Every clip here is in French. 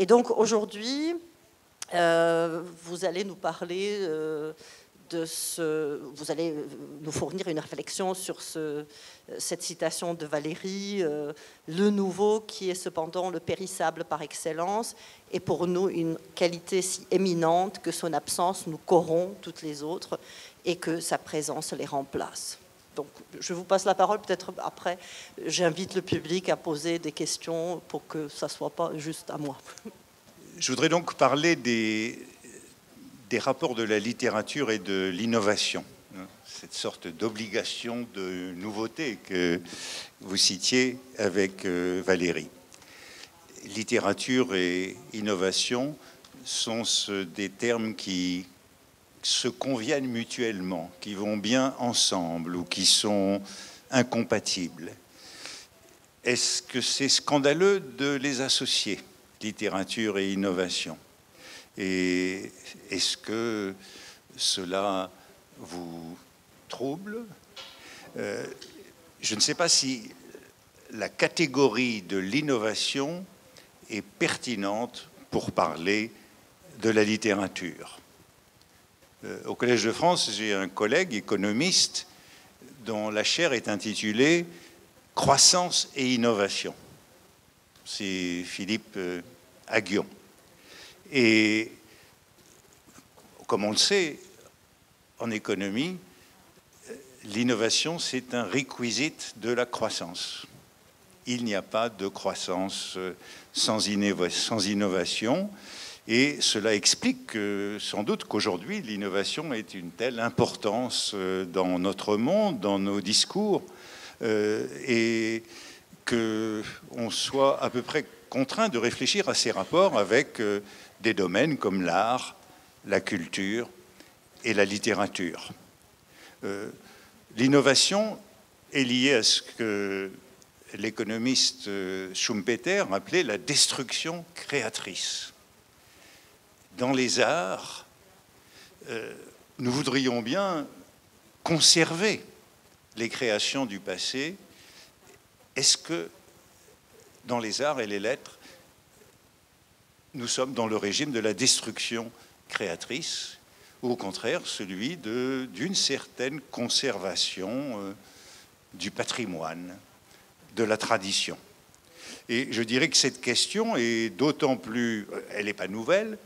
donc aujourd'hui, vous allez nous parler vous allez nous fournir une réflexion sur cette citation de Valéry, le nouveau qui est cependant le périssable par excellence, et pour nous une qualité si éminente que son absence nous corrompt toutes les autres et que sa présence les remplace. Donc je vous passe la parole, peut-être après j'invite le public à poser des questions pour que ça ne soit pas juste à moi. Je voudrais donc parler des rapports de la littérature et de l'innovation, cette sorte d'obligation de nouveauté que vous citiez avec Valéry. Littérature et innovation sont des termes qui se conviennent mutuellement, qui vont bien ensemble ou qui sont incompatibles. Est-ce que c'est scandaleux de les associer, littérature et innovation ? Et est-ce que cela vous trouble ? Je ne sais pas si la catégorie de l'innovation est pertinente pour parler de la littérature. Au Collège de France, j'ai un collègue économiste dont la chaire est intitulée « Croissance et innovation ». C'est Philippe Aghion. Et comme on le sait, en économie, l'innovation, c'est un requisite de la croissance. Il n'y a pas de croissance sans innovation. Et cela explique sans doute qu'aujourd'hui, l'innovation ait une telle importance dans notre monde, dans nos discours, et qu'on soit à peu près contraint de réfléchir à ces rapports avec des domaines comme l'art, la culture et la littérature. L'innovation est liée à ce que l'économiste Schumpeter appelait la destruction créatrice. Dans les arts, nous voudrions bien conserver les créations du passé. Est-ce que dans les arts et les lettres, nous sommes dans le régime de la destruction créatrice, ou au contraire celui d'une certaine conservation du patrimoine, de la tradition? Et je dirais que cette question est d'autant plus, elle n'est pas nouvelle,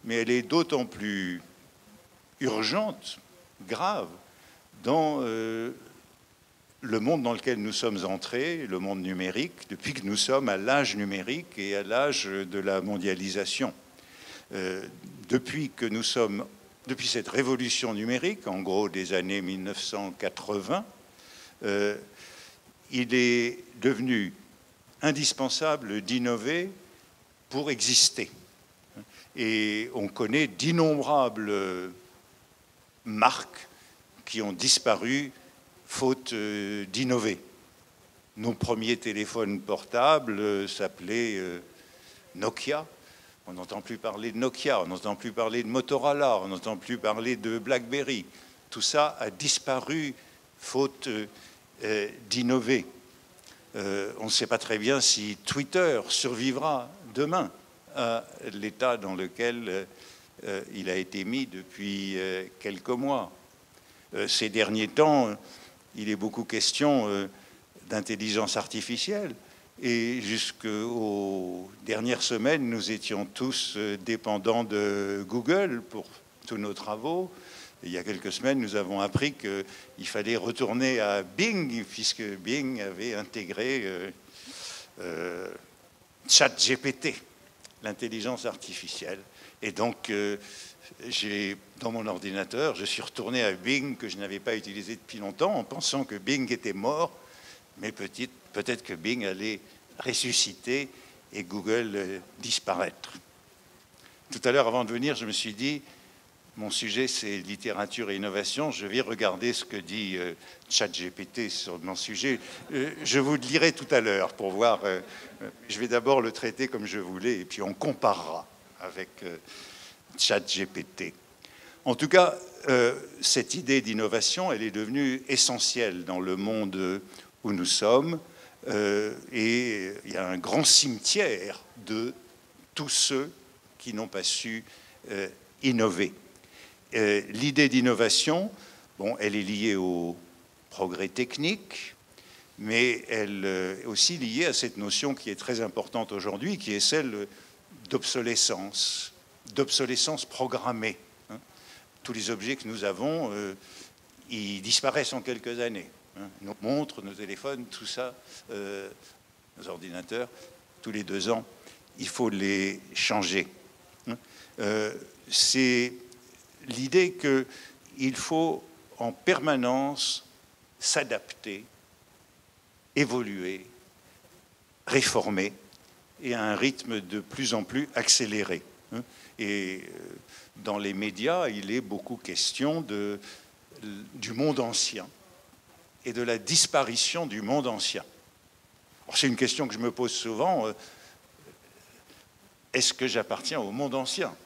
mais elle est d'autant plus urgente, grave, dans le monde dans lequel nous sommes entrés, le monde numérique, depuis que nous sommes à l'âge numérique et à l'âge de la mondialisation. Depuis cette révolution numérique, en gros des années 1980, il est devenu indispensable d'innover pour exister. Et on connaît d'innombrables marques qui ont disparu faute d'innover. Nos premiers téléphones portables s'appelaient Nokia. On n'entend plus parler de Nokia, on n'entend plus parler de Motorola, on n'entend plus parler de BlackBerry. Tout ça a disparu faute d'innover. On ne sait pas très bien si Twitter survivra demain à l'état dans lequel il a été mis depuis quelques mois. Ces derniers temps, il est beaucoup question d'intelligence artificielle. Et jusqu'aux dernières semaines, nous étions tous dépendants de Google pour tous nos travaux. Et il y a quelques semaines, nous avons appris qu'il fallait retourner à Bing, puisque Bing avait intégré ChatGPT, l'intelligence artificielle. Et donc, dans mon ordinateur, je suis retourné à Bing, que je n'avais pas utilisé depuis longtemps, en pensant que Bing était mort, mais peut-être que Bing allait ressusciter et Google disparaître. Tout à l'heure, avant de venir, je me suis dit, mon sujet, c'est littérature et innovation. Je vais regarder ce que dit ChatGPT sur mon sujet. Je vous le lirai tout à l'heure pour voir. Je vais d'abord le traiter comme je voulais, et puis on comparera avec ChatGPT. En tout cas, cette idée d'innovation, elle est devenue essentielle dans le monde où nous sommes. Et il y a un grand cimetière de tous ceux qui n'ont pas su innover. L'idée d'innovation, bon, elle est liée au progrès technique, mais elle est aussi liée à cette notion qui est très importante aujourd'hui, qui est celle d'obsolescence programmée. Tous les objets que nous avons, ils disparaissent en quelques années. Nos montres, nos téléphones, tout ça, nos ordinateurs, tous les 2 ans, il faut les changer. C'est l'idée qu'il faut en permanence s'adapter, évoluer, réformer, et à un rythme de plus en plus accéléré. Et dans les médias, il est beaucoup question du monde ancien et de la disparition du monde ancien. C'est une question que je me pose souvent. Est-ce que j'appartiens au monde ancien?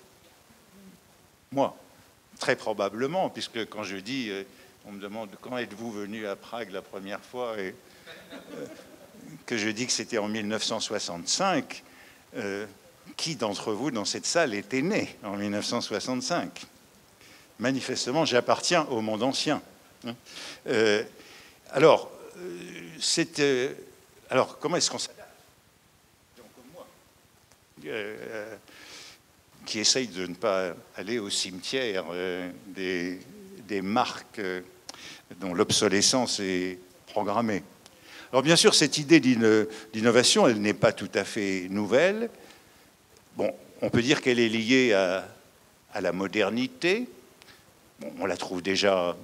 Moi, très probablement, puisque quand je dis, on me demande quand êtes-vous venu à Prague la première fois, et que je dis que c'était en 1965, qui d'entre vous dans cette salle était né en 1965? Manifestement, j'appartiens au monde ancien. Alors, comment est-ce qu'on s'adapte? Comme moi, qui essaye de ne pas aller au cimetière des marques dont l'obsolescence est programmée. Alors bien sûr, cette idée d'innovation, elle n'est pas tout à fait nouvelle. Bon, on peut dire qu'elle est liée à la modernité. Bon, on la trouve déjà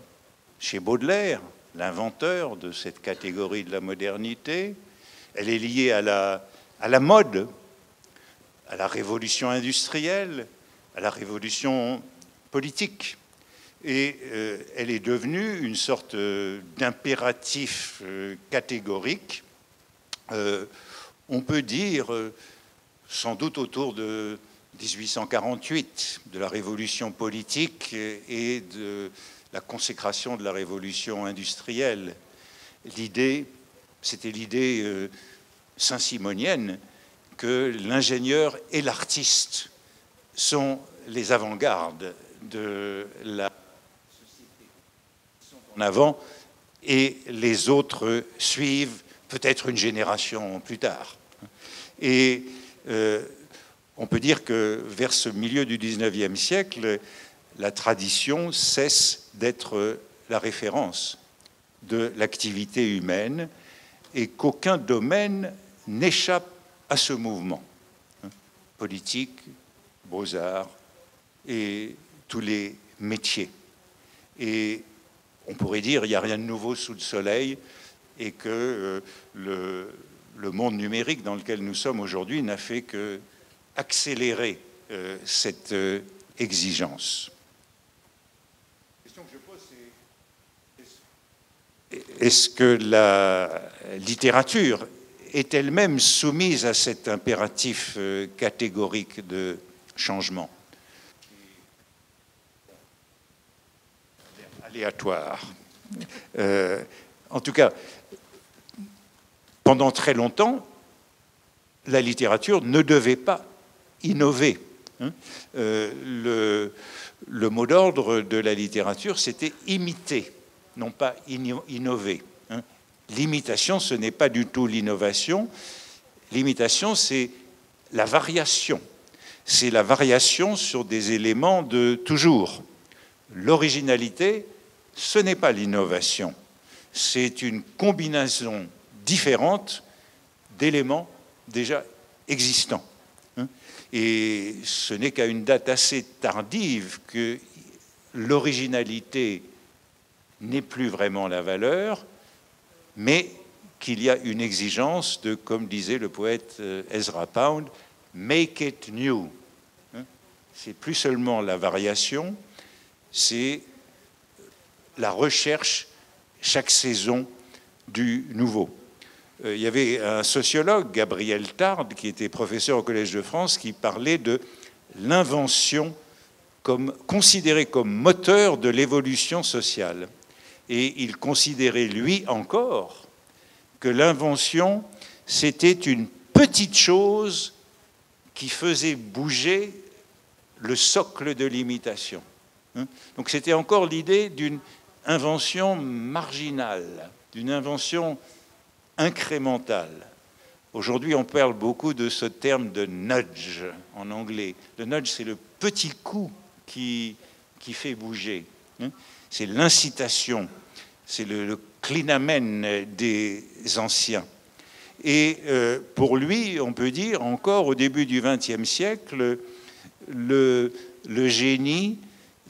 chez Baudelaire, l'inventeur de cette catégorie de la modernité. Elle est liée à la mode, à la révolution industrielle, à la révolution politique. Et elle est devenue une sorte d'impératif catégorique. On peut dire, sans doute autour de 1848, de la révolution politique et de la consécration de la révolution industrielle. C'était l'idée saint-simonienne que l'ingénieur et l'artiste sont les avant-gardes de la société, qui sont en avant, et les autres suivent peut-être une génération plus tard. Et on peut dire que vers ce milieu du XIXe siècle, la tradition cesse d'être la référence de l'activité humaine et qu'aucun domaine n'échappe à ce mouvement. Politique, beaux-arts et tous les métiers. Et on pourrait dire qu'il n'y a rien de nouveau sous le soleil et que le monde numérique dans lequel nous sommes aujourd'hui n'a fait que accélérer cette exigence. La question que je pose, c'est est-ce que la littérature est elle-même soumise à cet impératif catégorique de changement aléatoire? En tout cas, pendant très longtemps, la littérature ne devait pas innover. Le mot d'ordre de la littérature, c'était imiter, non pas innover. L'imitation, ce n'est pas du tout l'innovation. L'imitation, c'est la variation. C'est la variation sur des éléments de toujours. L'originalité, ce n'est pas l'innovation. C'est une combinaison différente d'éléments déjà existants. Et ce n'est qu'à une date assez tardive que l'originalité n'est plus vraiment la valeur, mais qu'il y a une exigence de, comme disait le poète Ezra Pound, « make it new ». C'est plus seulement la variation, c'est la recherche chaque saison du nouveau. Il y avait un sociologue, Gabriel Tarde, qui était professeur au Collège de France, qui parlait de l'invention considérée comme moteur de l'évolution sociale. Et il considérait, lui encore, que l'invention, c'était une petite chose qui faisait bouger le socle de l'imitation. Donc c'était encore l'idée d'une invention marginale, d'une invention incrémentale. Aujourd'hui, on parle beaucoup de ce terme de nudge en anglais. Le nudge, c'est le petit coup qui fait bouger. C'est l'incitation, c'est le clinamen des anciens. Et pour lui, on peut dire encore au début du XXe siècle, le génie,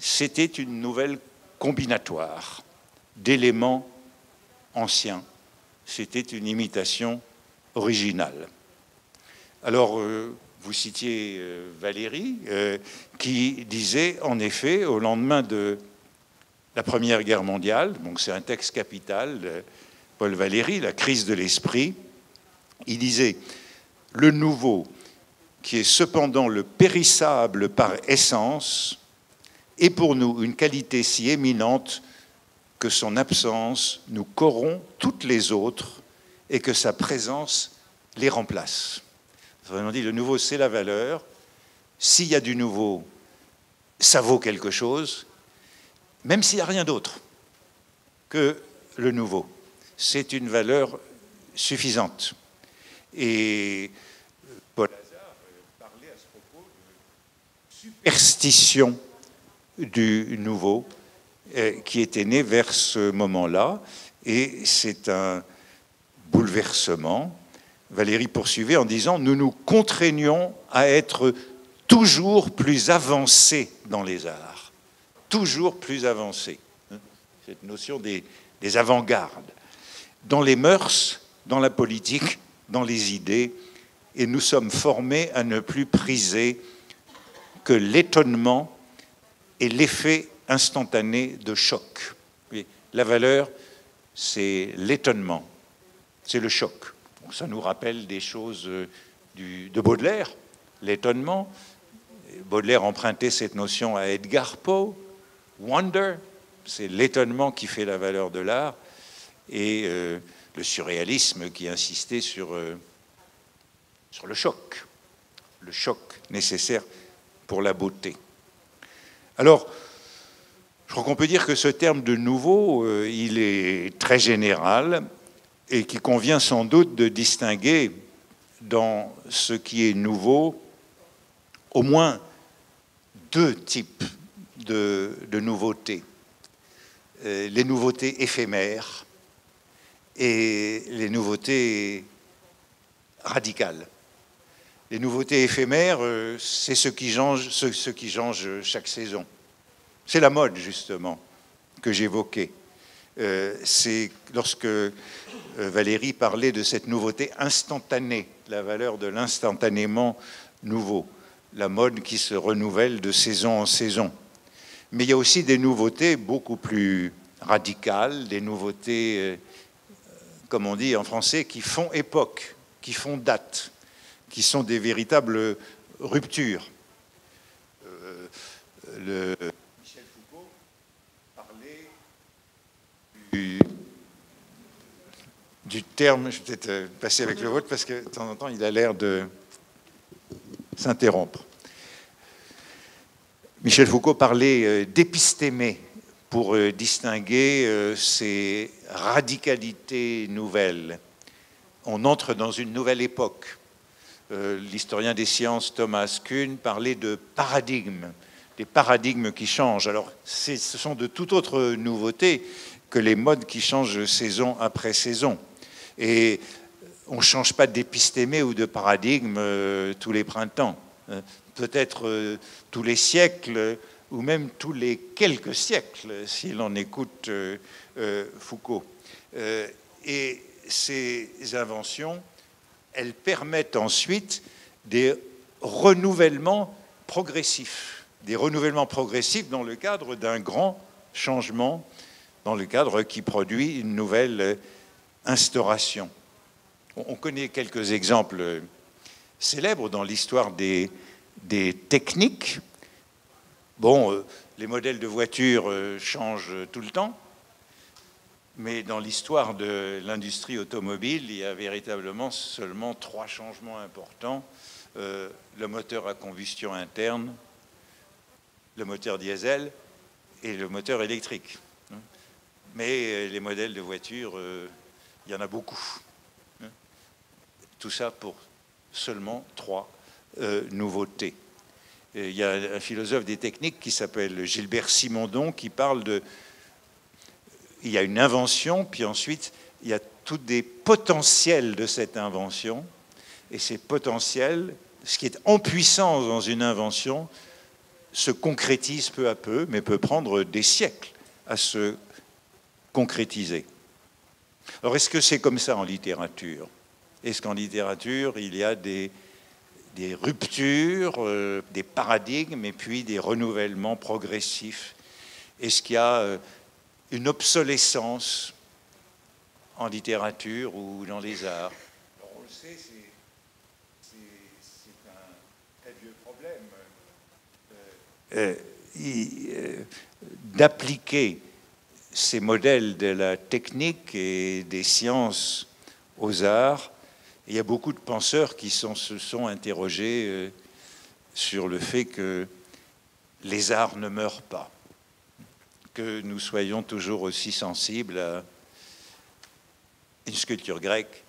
c'était une nouvelle combinatoire d'éléments anciens. C'était une imitation originale. Alors, vous citiez Valéry, qui disait, en effet, au lendemain de la Première Guerre mondiale, donc c'est un texte capital, Paul Valéry, La crise de l'esprit, il disait « Le nouveau, qui est cependant le périssable par essence, est pour nous une qualité si éminente que son absence nous corrompt toutes les autres et que sa présence les remplace. » Vraiment dit, le nouveau, c'est la valeur. S'il y a du nouveau, ça vaut quelque chose, même s'il n'y a rien d'autre que le nouveau. C'est une valeur suffisante. Et Paul Hazard parlait à ce propos de superstition du nouveau qui était né vers ce moment-là. Et c'est un bouleversement. Valéry poursuivait en disant « Nous nous contraignons à être toujours plus avancés dans les arts. » Toujours plus avancés. Cette notion des avant-gardes. Dans les mœurs, dans la politique, dans les idées, et nous sommes formés à ne plus priser que l'étonnement et l'effet instantané de choc. La valeur, c'est l'étonnement, c'est le choc. Ça nous rappelle des choses de Baudelaire, l'étonnement. Baudelaire empruntait cette notion à Edgar Poe. Wonder, c'est l'étonnement qui fait la valeur de l'art. Et le surréalisme qui insistait sur le choc nécessaire pour la beauté. Alors, je crois qu'on peut dire que ce terme de nouveau, il est très général et qu'il convient sans doute de distinguer dans ce qui est nouveau au moins deux types de nouveautés. Les nouveautés éphémères et les nouveautés radicales. Les nouveautés éphémères, c'est ce qui change chaque saison. C'est la mode, justement, que j'évoquais. C'est lorsque Valéry parlait de cette nouveauté instantanée, la valeur de l'instantanément nouveau, la mode qui se renouvelle de saison en saison. Mais il y a aussi des nouveautés beaucoup plus radicales, des nouveautés, comme on dit en français, qui font époque, qui font date, qui sont des véritables ruptures. Michel Foucault parlait du terme, je vais peut-être passer avec le vôtre parce que de temps en temps il a l'air de s'interrompre. Michel Foucault parlait d'épistémée pour distinguer ces radicalités nouvelles. On entre dans une nouvelle époque. L'historien des sciences Thomas Kuhn parlait de paradigmes, des paradigmes qui changent. Alors, ce sont de toute autre nouveauté que les modes qui changent saison après saison. Et on ne change pas d'épistémée ou de paradigme tous les printemps. Peut-être tous les siècles, ou même tous les quelques siècles, si l'on écoute Foucault. Et ces inventions, elles permettent ensuite des renouvellements progressifs dans le cadre d'un grand changement, dans le cadre qui produit une nouvelle instauration. On connaît quelques exemples célèbres dans l'histoire des techniques. Bon, les modèles de voitures changent tout le temps, mais dans l'histoire de l'industrie automobile, il y a véritablement seulement 3 changements importants le moteur à combustion interne, le moteur diesel et le moteur électrique. Mais les modèles de voitures, il y en a beaucoup. Tout ça pour seulement 3 nouveautés. Et il y a un philosophe des techniques qui s'appelle Gilbert Simondon qui parle de... Il y a une invention, puis ensuite, il y a tous des potentiels de cette invention. Et ces potentiels, ce qui est en puissance dans une invention, se concrétise peu à peu, mais peut prendre des siècles à se concrétiser. Alors, est-ce que c'est comme ça en littérature? Est-ce qu'en littérature, il y a des ruptures, des paradigmes, et puis des renouvellements progressifs? Est-ce qu'il y a une obsolescence en littérature ou dans les arts? Alors, on le sait, c'est un très vieux problème d'appliquer ces modèles de la technique et des sciences aux arts. Il y a beaucoup de penseurs qui se sont interrogés sur le fait que les arts ne meurent pas, que nous soyons toujours aussi sensibles à une sculpture grecque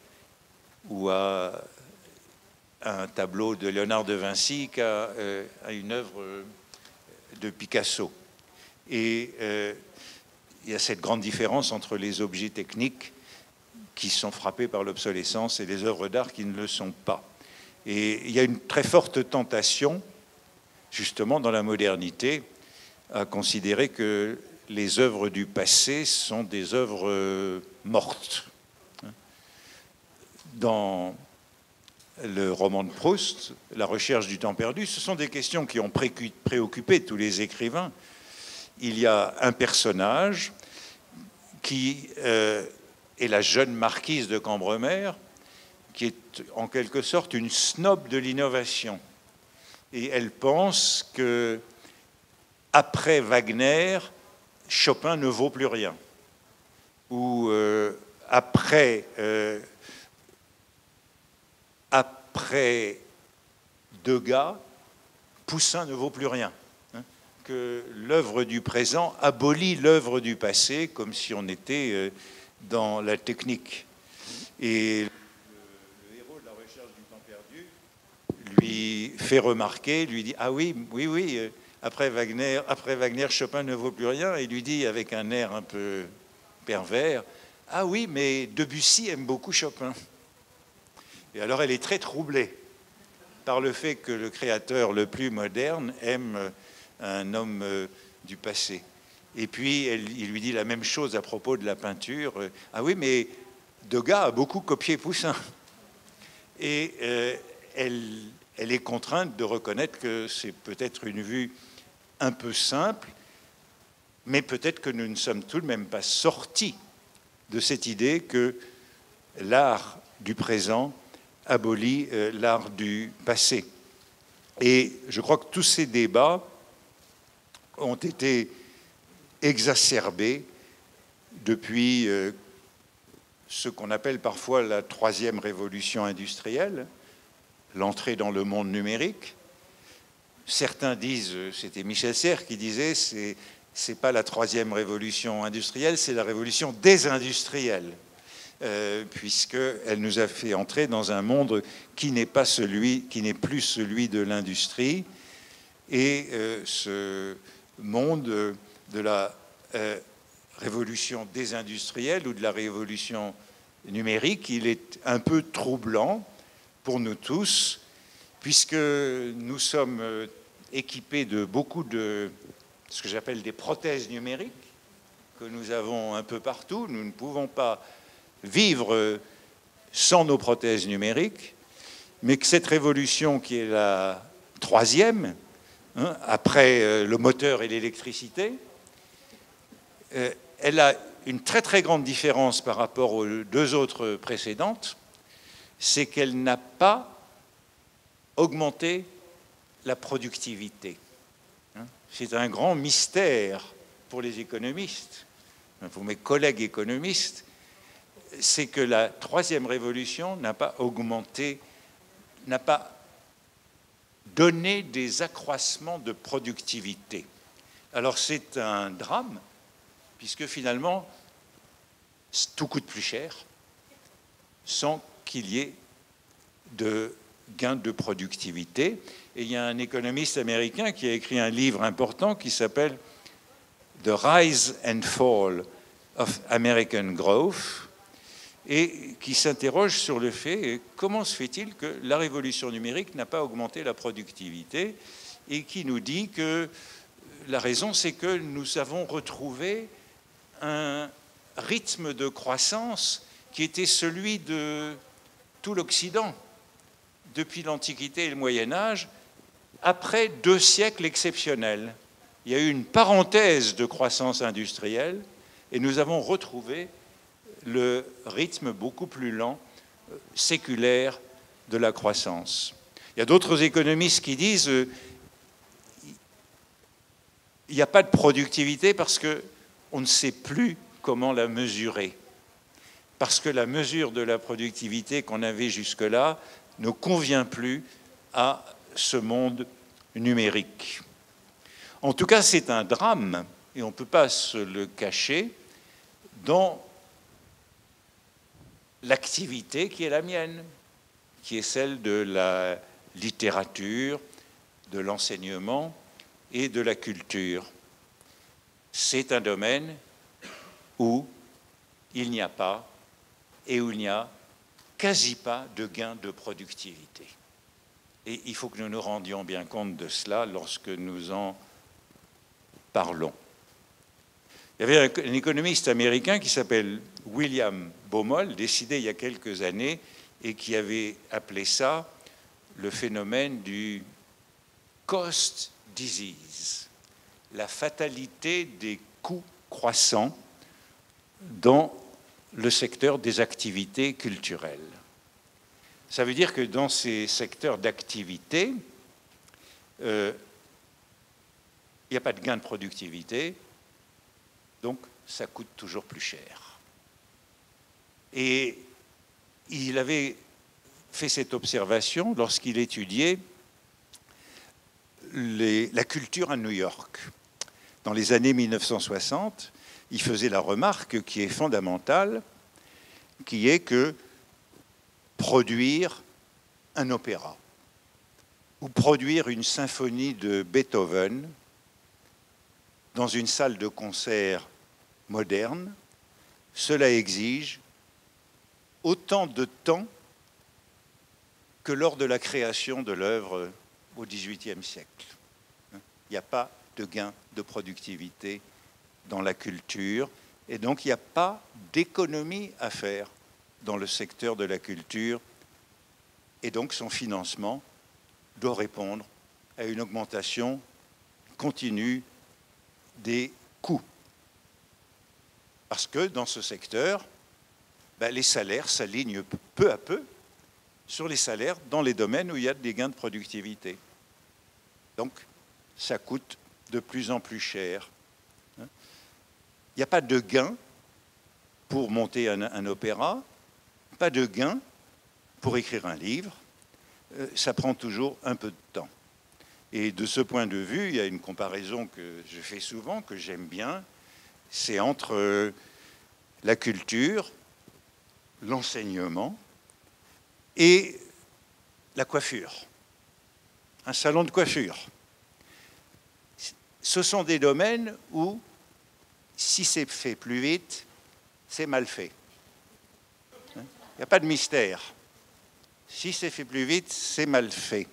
ou à un tableau de Léonard de Vinci qu'à une œuvre de Picasso. Et il y a cette grande différence entre les objets techniques qui sont frappés par l'obsolescence et les œuvres d'art qui ne le sont pas. Et il y a une très forte tentation, justement dans la modernité, à considérer que les œuvres du passé sont des œuvres mortes. Dans le roman de Proust, La recherche du temps perdu, ce sont des questions qui ont préoccupé tous les écrivains. Il y a un personnage qui est la jeune marquise de Cambremer, qui est en quelque sorte une snob de l'innovation. Et elle pense que après Wagner, Chopin ne vaut plus rien. Ou après Degas, Poussin ne vaut plus rien. Que l'œuvre du présent abolit l'œuvre du passé, comme si on était dans la technique. Et le héros de La recherche du temps perdu lui fait remarquer, lui dit « Ah oui, après Wagner, Chopin ne vaut plus rien », et lui dit avec un air un peu pervers « Ah oui, mais Debussy aime beaucoup Chopin ». Et alors elle est très troublée par le fait que le créateur le plus moderne aime un homme du passé. Et puis il lui dit la même chose à propos de la peinture. « Ah oui, mais Degas a beaucoup copié Poussin ». Et elle est contrainte de reconnaître que c'est peut-être une vue un peu simple, mais peut-être que nous ne sommes tout de même pas sortis de cette idée que l'art du présent abolit l'art du passé. Et je crois que tous ces débats ont été exacerbés depuis ce qu'on appelle parfois la troisième révolution industrielle, l'entrée dans le monde numérique. Certains disent, c'était Michel Serres qui disait, c'est pas la troisième révolution industrielle, c'est la révolution désindustrielle, puisqu'elle nous a fait entrer dans un monde qui n'est plus celui de l'industrie, et ce monde de la révolution désindustrielle ou de la révolution numérique, il est un peu troublant pour nous tous, puisque nous sommes équipés de beaucoup de ce que j'appelle des prothèses numériques, que nous avons un peu partout. Nous ne pouvons pas vivre sans nos prothèses numériques, mais que cette révolution qui est la troisième, après le moteur et l'électricité, elle a une très très grande différence par rapport aux deux autres précédentes, c'est qu'elle n'a pas augmenté la productivité. C'est un grand mystère pour les économistes, pour mes collègues économistes, c'est que la troisième révolution n'a pas augmenté, n'a pas donner des accroissements de productivité. Alors c'est un drame, puisque finalement, tout coûte plus cher sans qu'il y ait de gains de productivité. Et il y a un économiste américain qui a écrit un livre important qui s'appelle The Rise and Fall of American Growth, et qui s'interroge sur le fait comment se fait-il que la révolution numérique n'a pas augmenté la productivité, et qui nous dit que la raison, c'est que nous avons retrouvé un rythme de croissance qui était celui de tout l'Occident depuis l'Antiquité et le Moyen-Âge, après 2 siècles exceptionnels. Il y a eu une parenthèse de croissance industrielle et nous avons retrouvé le rythme beaucoup plus lent, séculaire de la croissance. Il y a d'autres économistes qui disent il n'y a pas de productivité parce qu'on ne sait plus comment la mesurer. Parce que la mesure de la productivité qu'on avait jusque-là ne convient plus à ce monde numérique. En tout cas, c'est un drame, et on ne peut pas se le cacher, dans l'activité qui est la mienne, qui est celle de la littérature, de l'enseignement et de la culture. C'est un domaine où il n'y a pas et où il n'y a quasi pas de gain de productivité. Et il faut que nous nous rendions bien compte de cela lorsque nous en parlons. Il y avait un économiste américain qui s'appelle William Baumol, décédé il y a quelques années, et qui avait appelé ça le phénomène du cost disease, la fatalité des coûts croissants dans le secteur des activités culturelles. Ça veut dire que dans ces secteurs d'activité, il n'y a pas de gain de productivité, donc ça coûte toujours plus cher. Et il avait fait cette observation lorsqu'il étudiait la culture à New York. Dans les années 1960, il faisait la remarque qui est fondamentale, qui est que produire un opéra ou produire une symphonie de Beethoven dans une salle de concert moderne, cela exige autant de temps que lors de la création de l'œuvre au XVIIIe siècle. Il n'y a pas de gain de productivité dans la culture, et donc il n'y a pas d'économie à faire dans le secteur de la culture, et donc son financement doit répondre à une augmentation continue des coûts. Parce que dans ce secteur, les salaires s'alignent peu à peu sur les salaires dans les domaines où il y a des gains de productivité. Donc, ça coûte de plus en plus cher. Il n'y a pas de gain pour monter un opéra, pas de gain pour écrire un livre. Ça prend toujours un peu de temps. Et de ce point de vue, il y a une comparaison que je fais souvent, que j'aime bien, c'est entre la culture, l'enseignement et la coiffure. Un salon de coiffure. Ce sont des domaines où, si c'est fait plus vite, c'est mal fait. Il n'y a pas de mystère. Si c'est fait plus vite, c'est mal fait.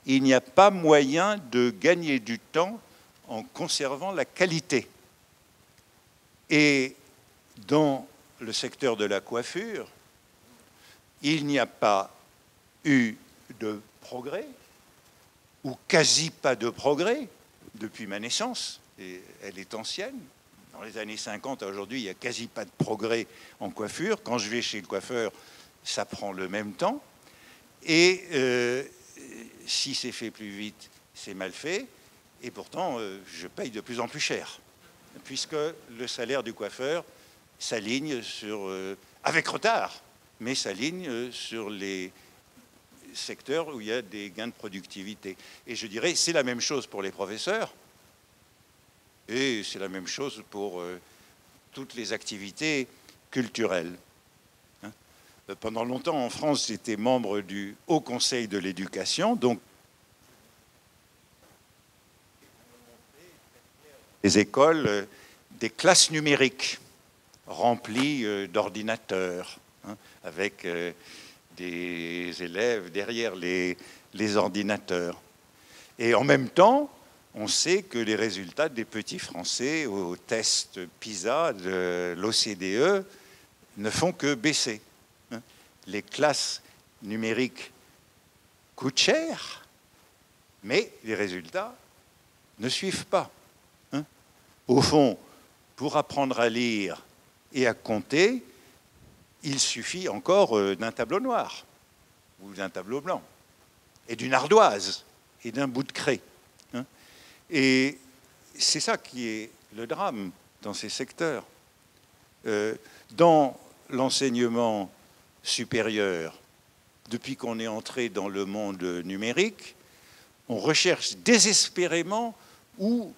Il n'y a pas moyen de gagner du temps en conservant la qualité. Et dans le secteur de la coiffure, il n'y a pas eu de progrès, ou quasi pas de progrès, depuis ma naissance, et elle est ancienne. Dans les années 50 à aujourd'hui, il n'y a quasi pas de progrès en coiffure. Quand je vais chez le coiffeur, ça prend le même temps. Et si c'est fait plus vite, c'est mal fait. Et pourtant, je paye de plus en plus cher, puisque le salaire du coiffeur s'aligne sur, avec retard, mais s'aligne sur les secteurs où il y a des gains de productivité. Et je dirais, c'est la même chose pour les professeurs, et c'est la même chose pour toutes les activités culturelles. Pendant longtemps, en France, j'étais membre du Haut Conseil de l'éducation, donc les écoles, des classes numériques remplies d'ordinateurs, avec des élèves derrière les ordinateurs. Et en même temps, on sait que les résultats des petits Français au test PISA de l'OCDE ne font que baisser. Les classes numériques coûtent cher, mais les résultats ne suivent pas. Au fond, pour apprendre à lire et à compter, il suffit encore d'un tableau noir ou d'un tableau blanc et d'une ardoise et d'un bout de craie. Et c'est ça qui est le drame dans ces secteurs. Dans l'enseignement supérieur, depuis qu'on est entré dans le monde numérique, on recherche désespérément où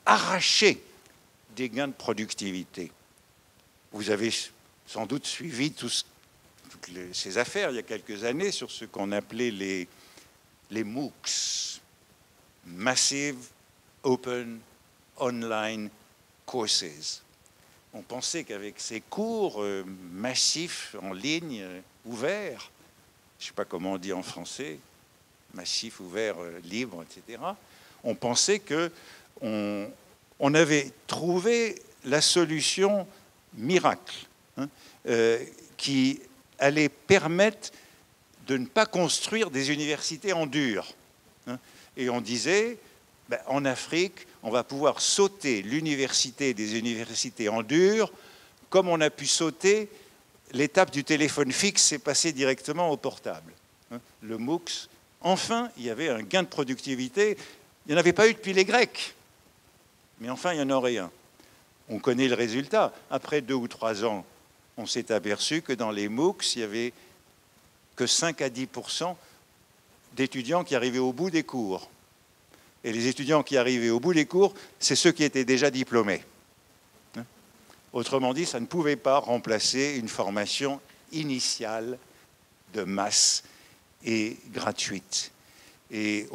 arracher des gains de productivité. Vous avez sans doute suivi toutes ces affaires il y a quelques années sur ce qu'on appelait les MOOCs, Massive Open Online Courses. On pensait qu'avec ces cours massifs en ligne, ouverts, je ne sais pas comment on dit en français, massif, ouvert, libre, etc., on pensait qu'on avait trouvé la solution miracle qui allait permettre de ne pas construire des universités en dur. Et on disait, en Afrique, on va pouvoir sauter l'université des universités en dur, comme on a pu sauter l'étape du téléphone fixe et passer directement au portable. Le MOOCs, enfin, il y avait un gain de productivité. Il n'y en avait pas eu depuis les Grecs, mais enfin, il y en aurait un. On connaît le résultat. Après 2 ou 3 ans, on s'est aperçu que dans les MOOCs, il n'y avait que 5 à 10% d'étudiants qui arrivaient au bout des cours. Et les étudiants qui arrivaient au bout des cours, c'est ceux qui étaient déjà diplômés. Autrement dit, ça ne pouvait pas remplacer une formation initiale de masse et gratuite. Et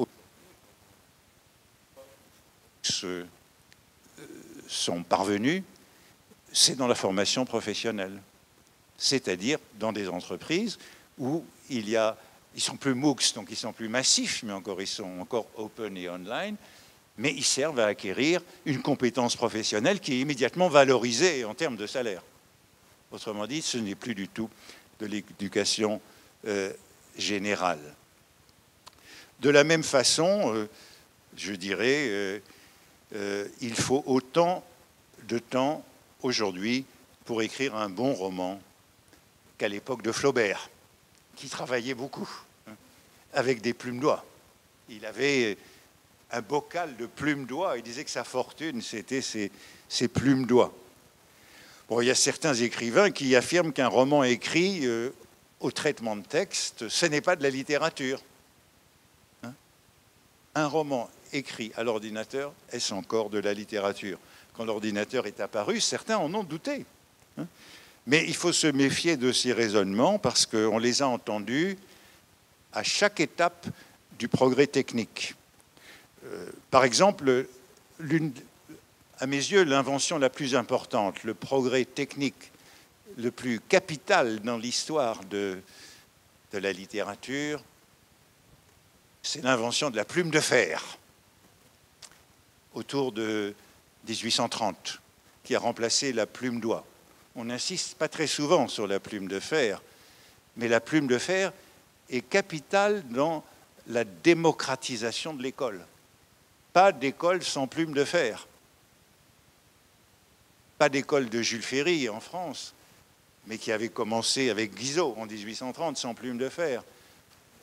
sont parvenus, c'est dans la formation professionnelle, c'est-à-dire dans des entreprises où ils sont plus MOOCs, donc ils sont plus massifs, mais ils sont encore open et online, mais ils servent à acquérir une compétence professionnelle qui est immédiatement valorisée en termes de salaire. Autrement dit, ce n'est plus du tout de l'éducation générale. De la même façon, je dirais, il faut autant de temps aujourd'hui pour écrire un bon roman qu'à l'époque de Flaubert, qui travaillait beaucoup, avec des plumes d'oie. Il avait un bocal de plumes d'oie, il disait que sa fortune, c'était ses plumes d'oie. Bon, il y a certains écrivains qui affirment qu'un roman écrit au traitement de texte, ce n'est pas de la littérature. Un roman écrit à l'ordinateur, est-ce encore de la littérature? Quand l'ordinateur est apparu, certains en ont douté. Mais il faut se méfier de ces raisonnements parce qu'on les a entendus à chaque étape du progrès technique. Par exemple, à mes yeux, l'invention la plus importante, le progrès technique le plus capital dans l'histoire de la littérature, c'est l'invention de la plume de fer, autour de 1830, qui a remplacé la plume d'oie. On n'insiste pas très souvent sur la plume de fer, mais la plume de fer est capitale dans la démocratisation de l'école. Pas d'école sans plume de fer. Pas d'école de Jules Ferry en France, mais qui avait commencé avec Guizot en 1830 sans plume de fer.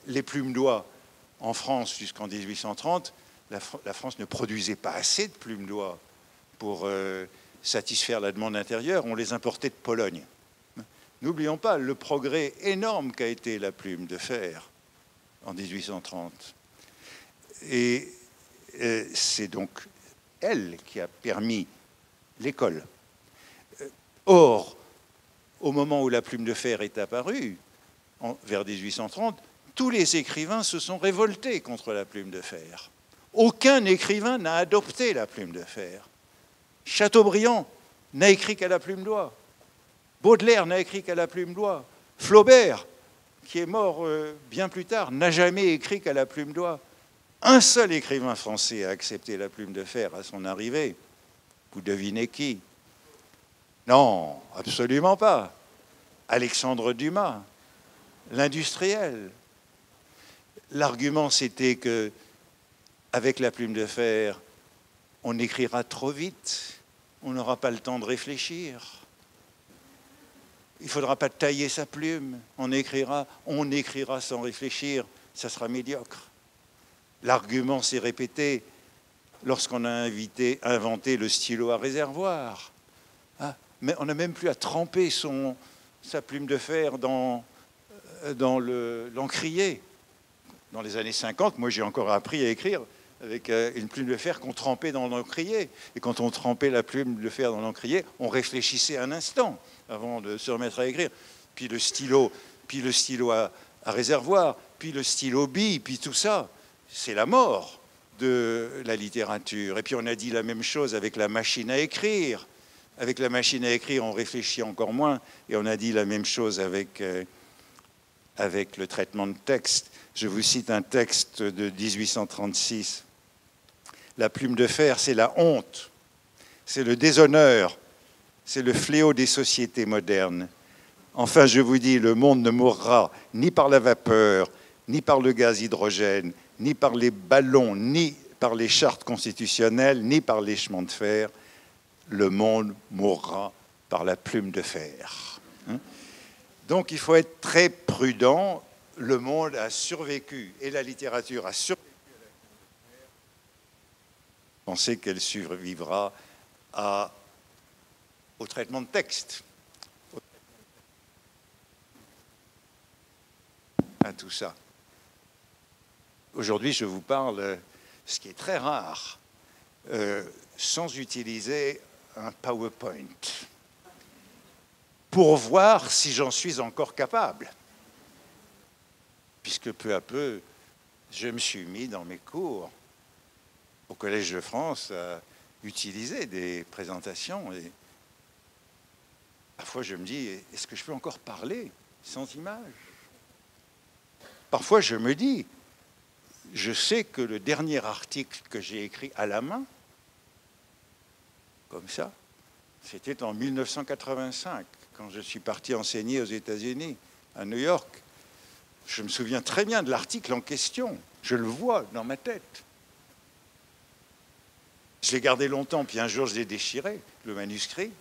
Les plumes d'oie en France jusqu'en 1830, la France ne produisait pas assez de plumes d'oie pour satisfaire la demande intérieure, on les importait de Pologne. N'oublions pas le progrès énorme qu'a été la plume de fer en 1830. Et c'est donc elle qui a permis l'école. Or, au moment où la plume de fer est apparue, vers 1830, tous les écrivains se sont révoltés contre la plume de fer. Aucun écrivain n'a adopté la plume de fer. Chateaubriand n'a écrit qu'à la plume d'oie. Baudelaire n'a écrit qu'à la plume d'oie. Flaubert, qui est mort bien plus tard, n'a jamais écrit qu'à la plume d'oie. Un seul écrivain français a accepté la plume de fer à son arrivée. Vous devinez qui? Non, absolument pas. Alexandre Dumas, l'industriel. L'argument, c'était que, avec la plume de fer, on écrira trop vite, on n'aura pas le temps de réfléchir. Il ne faudra pas tailler sa plume, on écrira sans réfléchir, ça sera médiocre. L'argument s'est répété lorsqu'on a inventé le stylo à réservoir. Ah, mais on n'a même plus à tremper sa plume de fer dans l'encrier. Dans les années 50, moi j'ai encore appris à écrire avec une plume de fer qu'on trempait dans l'encrier. Et quand on trempait la plume de fer dans l'encrier, on réfléchissait un instant avant de se remettre à écrire. Puis le stylo à réservoir, puis le stylo bille, puis tout ça. C'est la mort de la littérature. Et puis on a dit la même chose avec la machine à écrire. Avec la machine à écrire, on réfléchit encore moins. Et on a dit la même chose avec le traitement de texte. Je vous cite un texte de 1836. La plume de fer, c'est la honte, c'est le déshonneur, c'est le fléau des sociétés modernes. Enfin, je vous dis, le monde ne mourra ni par la vapeur, ni par le gaz hydrogène, ni par les ballons, ni par les chartes constitutionnelles, ni par les chemins de fer. Le monde mourra par la plume de fer. Donc, il faut être très prudent. Le monde a survécu et la littérature a survécu à la plume de fer. Pensez qu'elle survivra au traitement de texte, à tout ça. Aujourd'hui, je vous parle, ce qui est très rare, sans utiliser un PowerPoint, pour voir si j'en suis encore capable. Puisque peu à peu, je me suis mis dans mes cours au Collège de France à utiliser des présentations. Et parfois, je me dis, est-ce que je peux encore parler sans image? Parfois, je me dis, je sais que le dernier article que j'ai écrit à la main, comme ça, c'était en 1985, quand je suis parti enseigner aux États-Unis, à New York. Je me souviens très bien de l'article en question. Je le vois dans ma tête. Je l'ai gardé longtemps, puis un jour je l'ai déchiré, le manuscrit.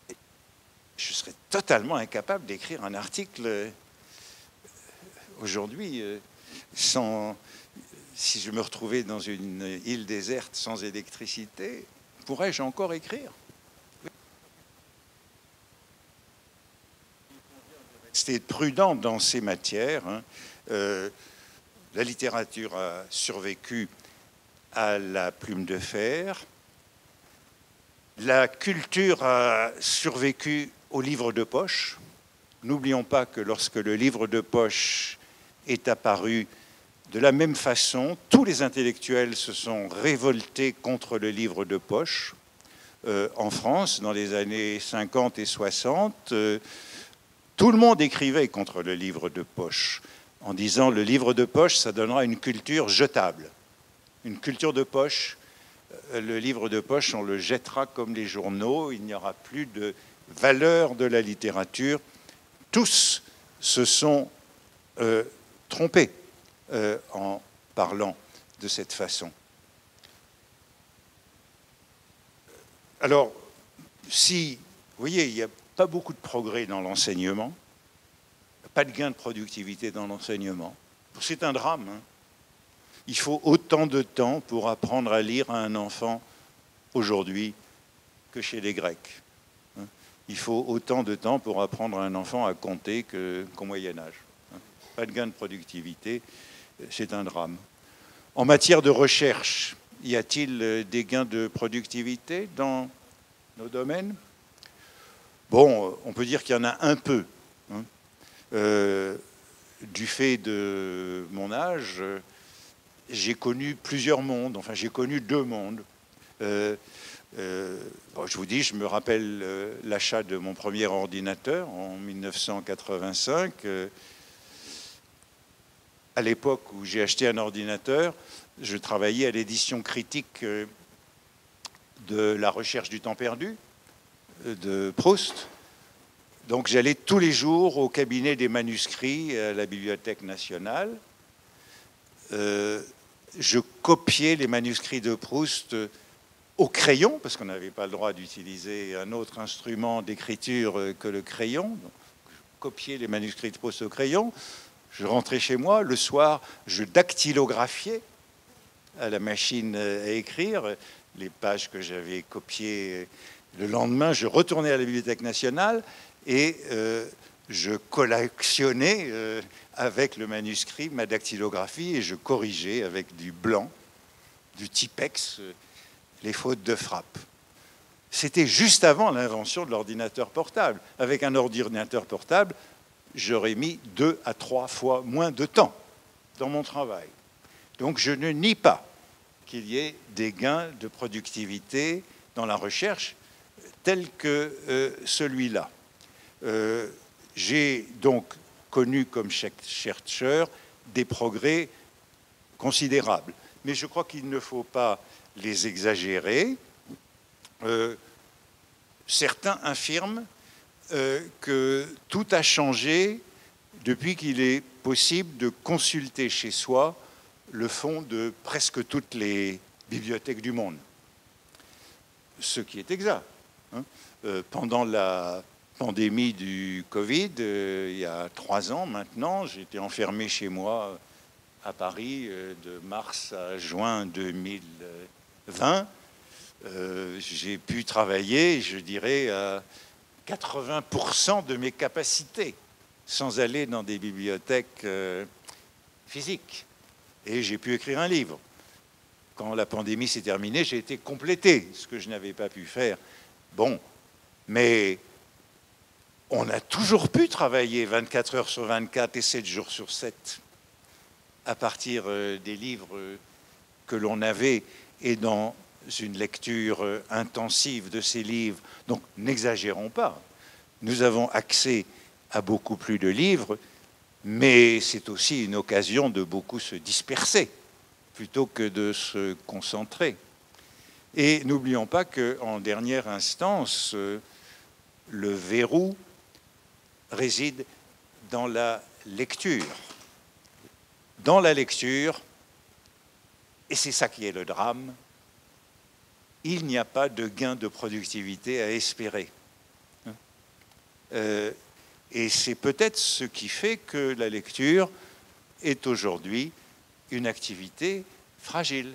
Et je serais totalement incapable d'écrire un article aujourd'hui si je me retrouvais dans une île déserte sans électricité, pourrais-je encore écrire? Rester prudent dans ces matières. La littérature a survécu à la plume de fer. La culture a survécu au livre de poche. N'oublions pas que lorsque le livre de poche est apparu, de la même façon, tous les intellectuels se sont révoltés contre le livre de poche. En France, dans les années 50 et 60, tout le monde écrivait contre le livre de poche, en disant le livre de poche, ça donnera une culture jetable. Une culture de poche, le livre de poche, on le jettera comme les journaux, il n'y aura plus de valeur de la littérature. Tous se sont trompés en parlant de cette façon. Alors, si, vous voyez, il n'y a pas beaucoup de progrès dans l'enseignement, pas de gain de productivité dans l'enseignement, c'est un drame. Il faut autant de temps pour apprendre à lire à un enfant aujourd'hui que chez les Grecs. Il faut autant de temps pour apprendre à un enfant à compter qu'au Moyen-Âge. pas de gain de productivité, c'est un drame. En matière de recherche, y a-t-il des gains de productivité dans nos domaines? Bon, on peut dire qu'il y en a un peu. Hein. Du fait de mon âge, j'ai connu plusieurs mondes, enfin j'ai connu deux mondes. Bon, je vous dis, je me rappelle l'achat de mon premier ordinateur en 1985. À l'époque où j'ai acheté un ordinateur, je travaillais à l'édition critique de La recherche du temps perdu de Proust. Donc j'allais tous les jours au cabinet des manuscrits à la Bibliothèque nationale. Je copiais les manuscrits de Proust au crayon, parce qu'on n'avait pas le droit d'utiliser un autre instrument d'écriture que le crayon. Donc, je copiais les manuscrits de Proust au crayon. Je rentrais chez moi, le soir, je dactylographiais à la machine à écrire les pages que j'avais copiées. Le lendemain, je retournais à la Bibliothèque nationale et je collectionnais avec le manuscrit ma dactylographie et je corrigeais avec du blanc, du Tipex, les fautes de frappe. C'était juste avant l'invention de l'ordinateur portable. Avec un ordinateur portable, j'aurais mis 2 à 3 fois moins de temps dans mon travail. Donc je ne nie pas qu'il y ait des gains de productivité dans la recherche tel que celui-là. J'ai donc connu comme chercheur des progrès considérables. Mais je crois qu'il ne faut pas les exagérer. Certains affirment que tout a changé depuis qu'il est possible de consulter chez soi le fond de presque toutes les bibliothèques du monde. Ce qui est exact. Hein. Pendant la pandémie du Covid, il y a 3 ans maintenant, j'étais enfermé chez moi à Paris de mars à juin 2020. J'ai pu travailler, je dirais, à 80% de mes capacités, sans aller dans des bibliothèques physiques. Et j'ai pu écrire un livre. Quand la pandémie s'est terminée, j'ai été complété, ce que je n'avais pas pu faire. Bon, mais on a toujours pu travailler 24 heures sur 24 et 7 jours sur 7 à partir des livres que l'on avait et dans une lecture intensive de ces livres. Donc, n'exagérons pas. Nous avons accès à beaucoup plus de livres, mais c'est aussi une occasion de beaucoup se disperser plutôt que de se concentrer. Et n'oublions pas qu'en dernière instance, le verrou réside dans la lecture. Dans la lecture, et c'est ça qui est le drame, il n'y a pas de gain de productivité à espérer. Et c'est peut-être ce qui fait que la lecture est aujourd'hui une activité fragile,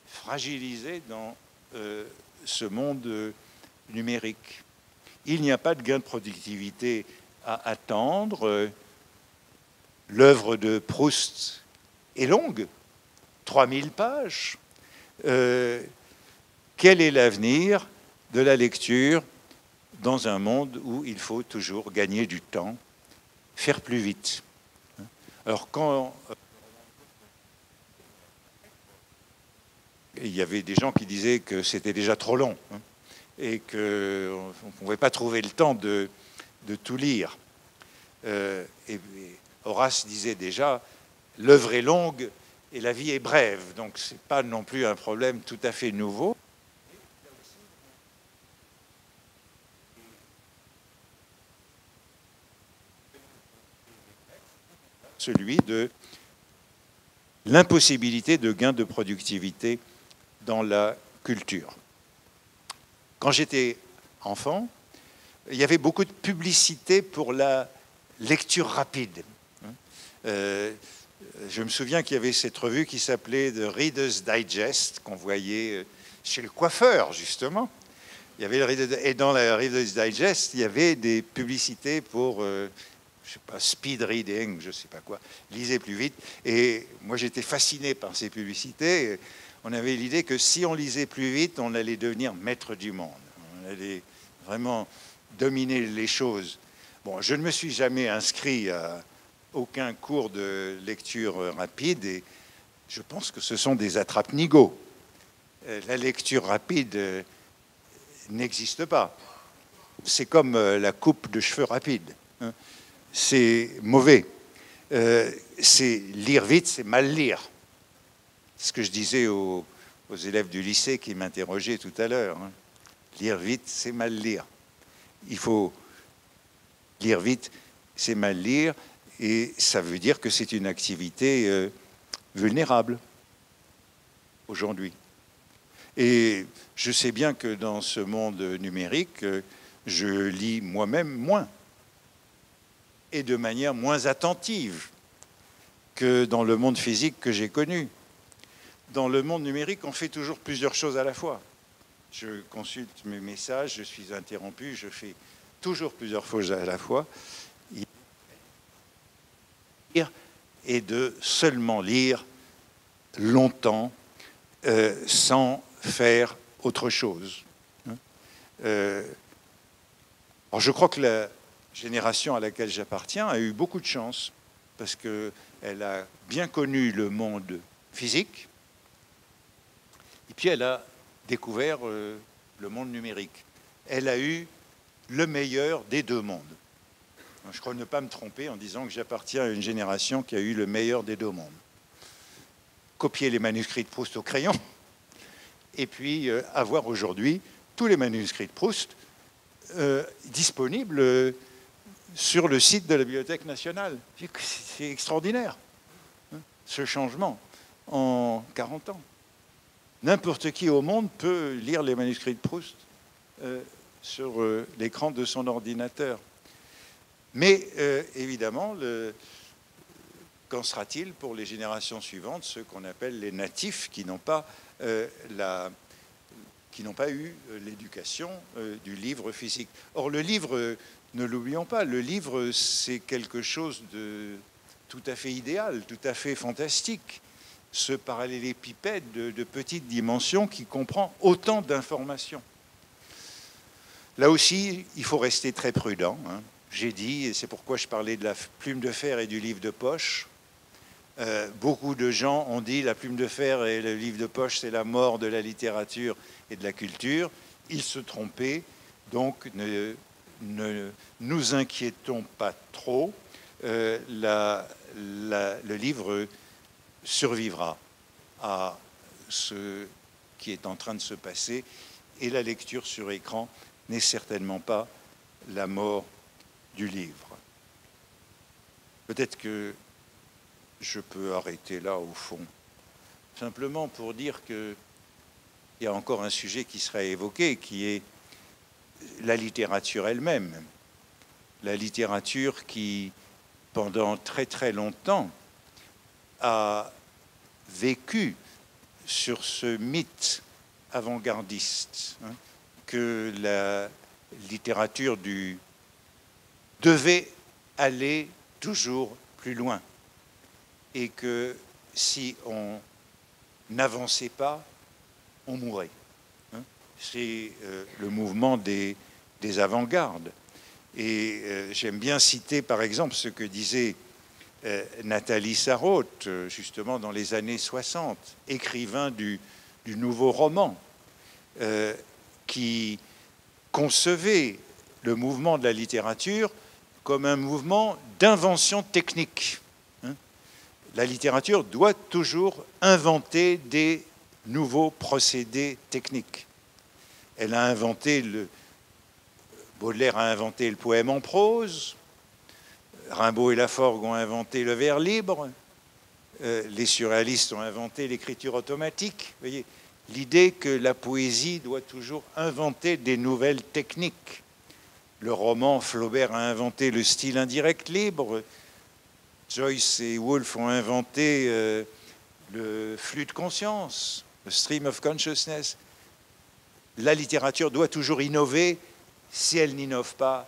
fragilisée dans ce monde numérique. Il n'y a pas de gain de productivité à attendre. L'œuvre de Proust est longue, 3000 pages. Quel est l'avenir de la lecture dans un monde où il faut toujours gagner du temps, faire plus vite? Alors quand il y avait des gens qui disaient que c'était déjà trop long et qu'on ne pouvait pas trouver le temps de tout lire. Et Horace disait déjà, l'œuvre est longue et la vie est brève, donc ce n'est pas non plus un problème tout à fait nouveau. Celui de l'impossibilité de gain de productivité dans la culture. Quand j'étais enfant, il y avait beaucoup de publicité pour la lecture rapide. Je me souviens qu'il y avait cette revue qui s'appelait The Reader's Digest, qu'on voyait chez le coiffeur, justement. Il y avait et dans la Reader's Digest, il y avait des publicités pour, je je sais pas, speed reading, je sais pas quoi, lisez plus vite. Et moi, j'étais fasciné par ces publicités. On avait l'idée que si on lisait plus vite, on allait devenir maître du monde. On allait vraiment dominer les choses. Bon, je ne me suis jamais inscrit à aucun cours de lecture rapide et je pense que ce sont des attrape-nigauds. La lecture rapide n'existe pas. C'est comme la coupe de cheveux rapide. C'est mauvais. C'est lire vite, c'est mal lire. C'est ce que je disais aux élèves du lycée qui m'interrogeaient tout à l'heure. Lire vite, c'est mal lire. Il faut lire vite, c'est mal lire, et ça veut dire que c'est une activité vulnérable aujourd'hui. Et je sais bien que dans ce monde numérique, je lis moi-même moins et de manière moins attentive que dans le monde physique que j'ai connu. Dans le monde numérique, on fait toujours plusieurs choses à la fois. Je consulte mes messages, je suis interrompu, je fais toujours plusieurs choses à la fois. Et de seulement lire longtemps sans faire autre chose. Alors je crois que la génération à laquelle j'appartiens a eu beaucoup de chance parce qu'elle a bien connu le monde physique et puis elle a découvert le monde numérique. Elle a eu le meilleur des deux mondes. Je crois ne pas me tromper en disant que j'appartiens à une génération qui a eu le meilleur des deux mondes. Copier les manuscrits de Proust au crayon et puis avoir aujourd'hui tous les manuscrits de Proust disponibles sur le site de la Bibliothèque nationale. C'est extraordinaire, ce changement en 40 ans. N'importe qui au monde peut lire les manuscrits de Proust sur l'écran de son ordinateur. Mais évidemment, qu'en sera-t-il pour les générations suivantes, ceux qu'on appelle les natifs, qui n'ont pas eu l'éducation du livre physique. Or, le livre, ne l'oublions pas, le livre, c'est quelque chose de tout à fait idéal, tout à fait fantastique. Ce parallélépipède de petite dimension qui comprend autant d'informations. Là aussi, il faut rester très prudent. J'ai dit, et c'est pourquoi je parlais de la plume de fer et du livre de poche. Beaucoup de gens ont dit la plume de fer et le livre de poche, c'est la mort de la littérature et de la culture. Ils se trompaient, donc ne nous inquiétons pas trop. Le livre survivra à ce qui est en train de se passer et la lecture sur écran n'est certainement pas la mort du livre. Peut-être que je peux arrêter là au fond, simplement pour dire qu'il y a encore un sujet qui sera évoqué, qui est la littérature elle-même. La littérature qui, pendant très très longtemps, a vécu sur ce mythe avant-gardiste, que la littérature devait aller toujours plus loin et que si on n'avançait pas, on mourrait. C'est le mouvement des avant-gardes. Et j'aime bien citer par exemple ce que disait Nathalie Sarraute, justement dans les années 60, écrivain du nouveau roman, qui concevait le mouvement de la littérature comme un mouvement d'invention technique. La littérature doit toujours inventer des nouveaux procédés techniques. Elle a inventé Baudelaire a inventé le poème en prose, Rimbaud et Laforgue ont inventé le vers libre, les surréalistes ont inventé l'écriture automatique. Vous voyez, l'idée que la poésie doit toujours inventer des nouvelles techniques. Le roman, Flaubert a inventé le style indirect libre. Joyce et Woolf ont inventé le flux de conscience, le stream of consciousness. La littérature doit toujours innover. Si elle n'innove pas,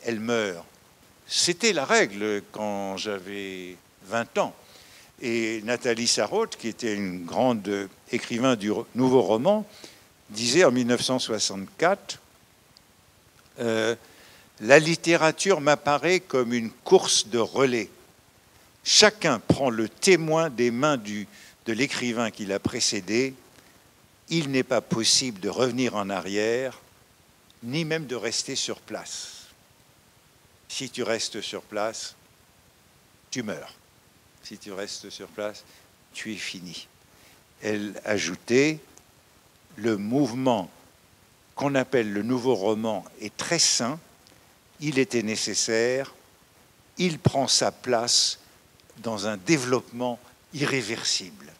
elle meurt. C'était la règle quand j'avais 20 ans. Et Nathalie Sarraute, qui était une grande écrivain du nouveau roman, disait en 1964 la littérature m'apparaît comme une course de relais. Chacun prend le témoin des mains de l'écrivain qui l'a précédé. Il n'est pas possible de revenir en arrière, ni même de rester sur place. Si tu restes sur place, tu meurs. Si tu restes sur place, tu es fini. Elle ajoutait, le mouvement qu'on appelle le nouveau roman est très sain, il était nécessaire, il prend sa place dans un développement irréversible.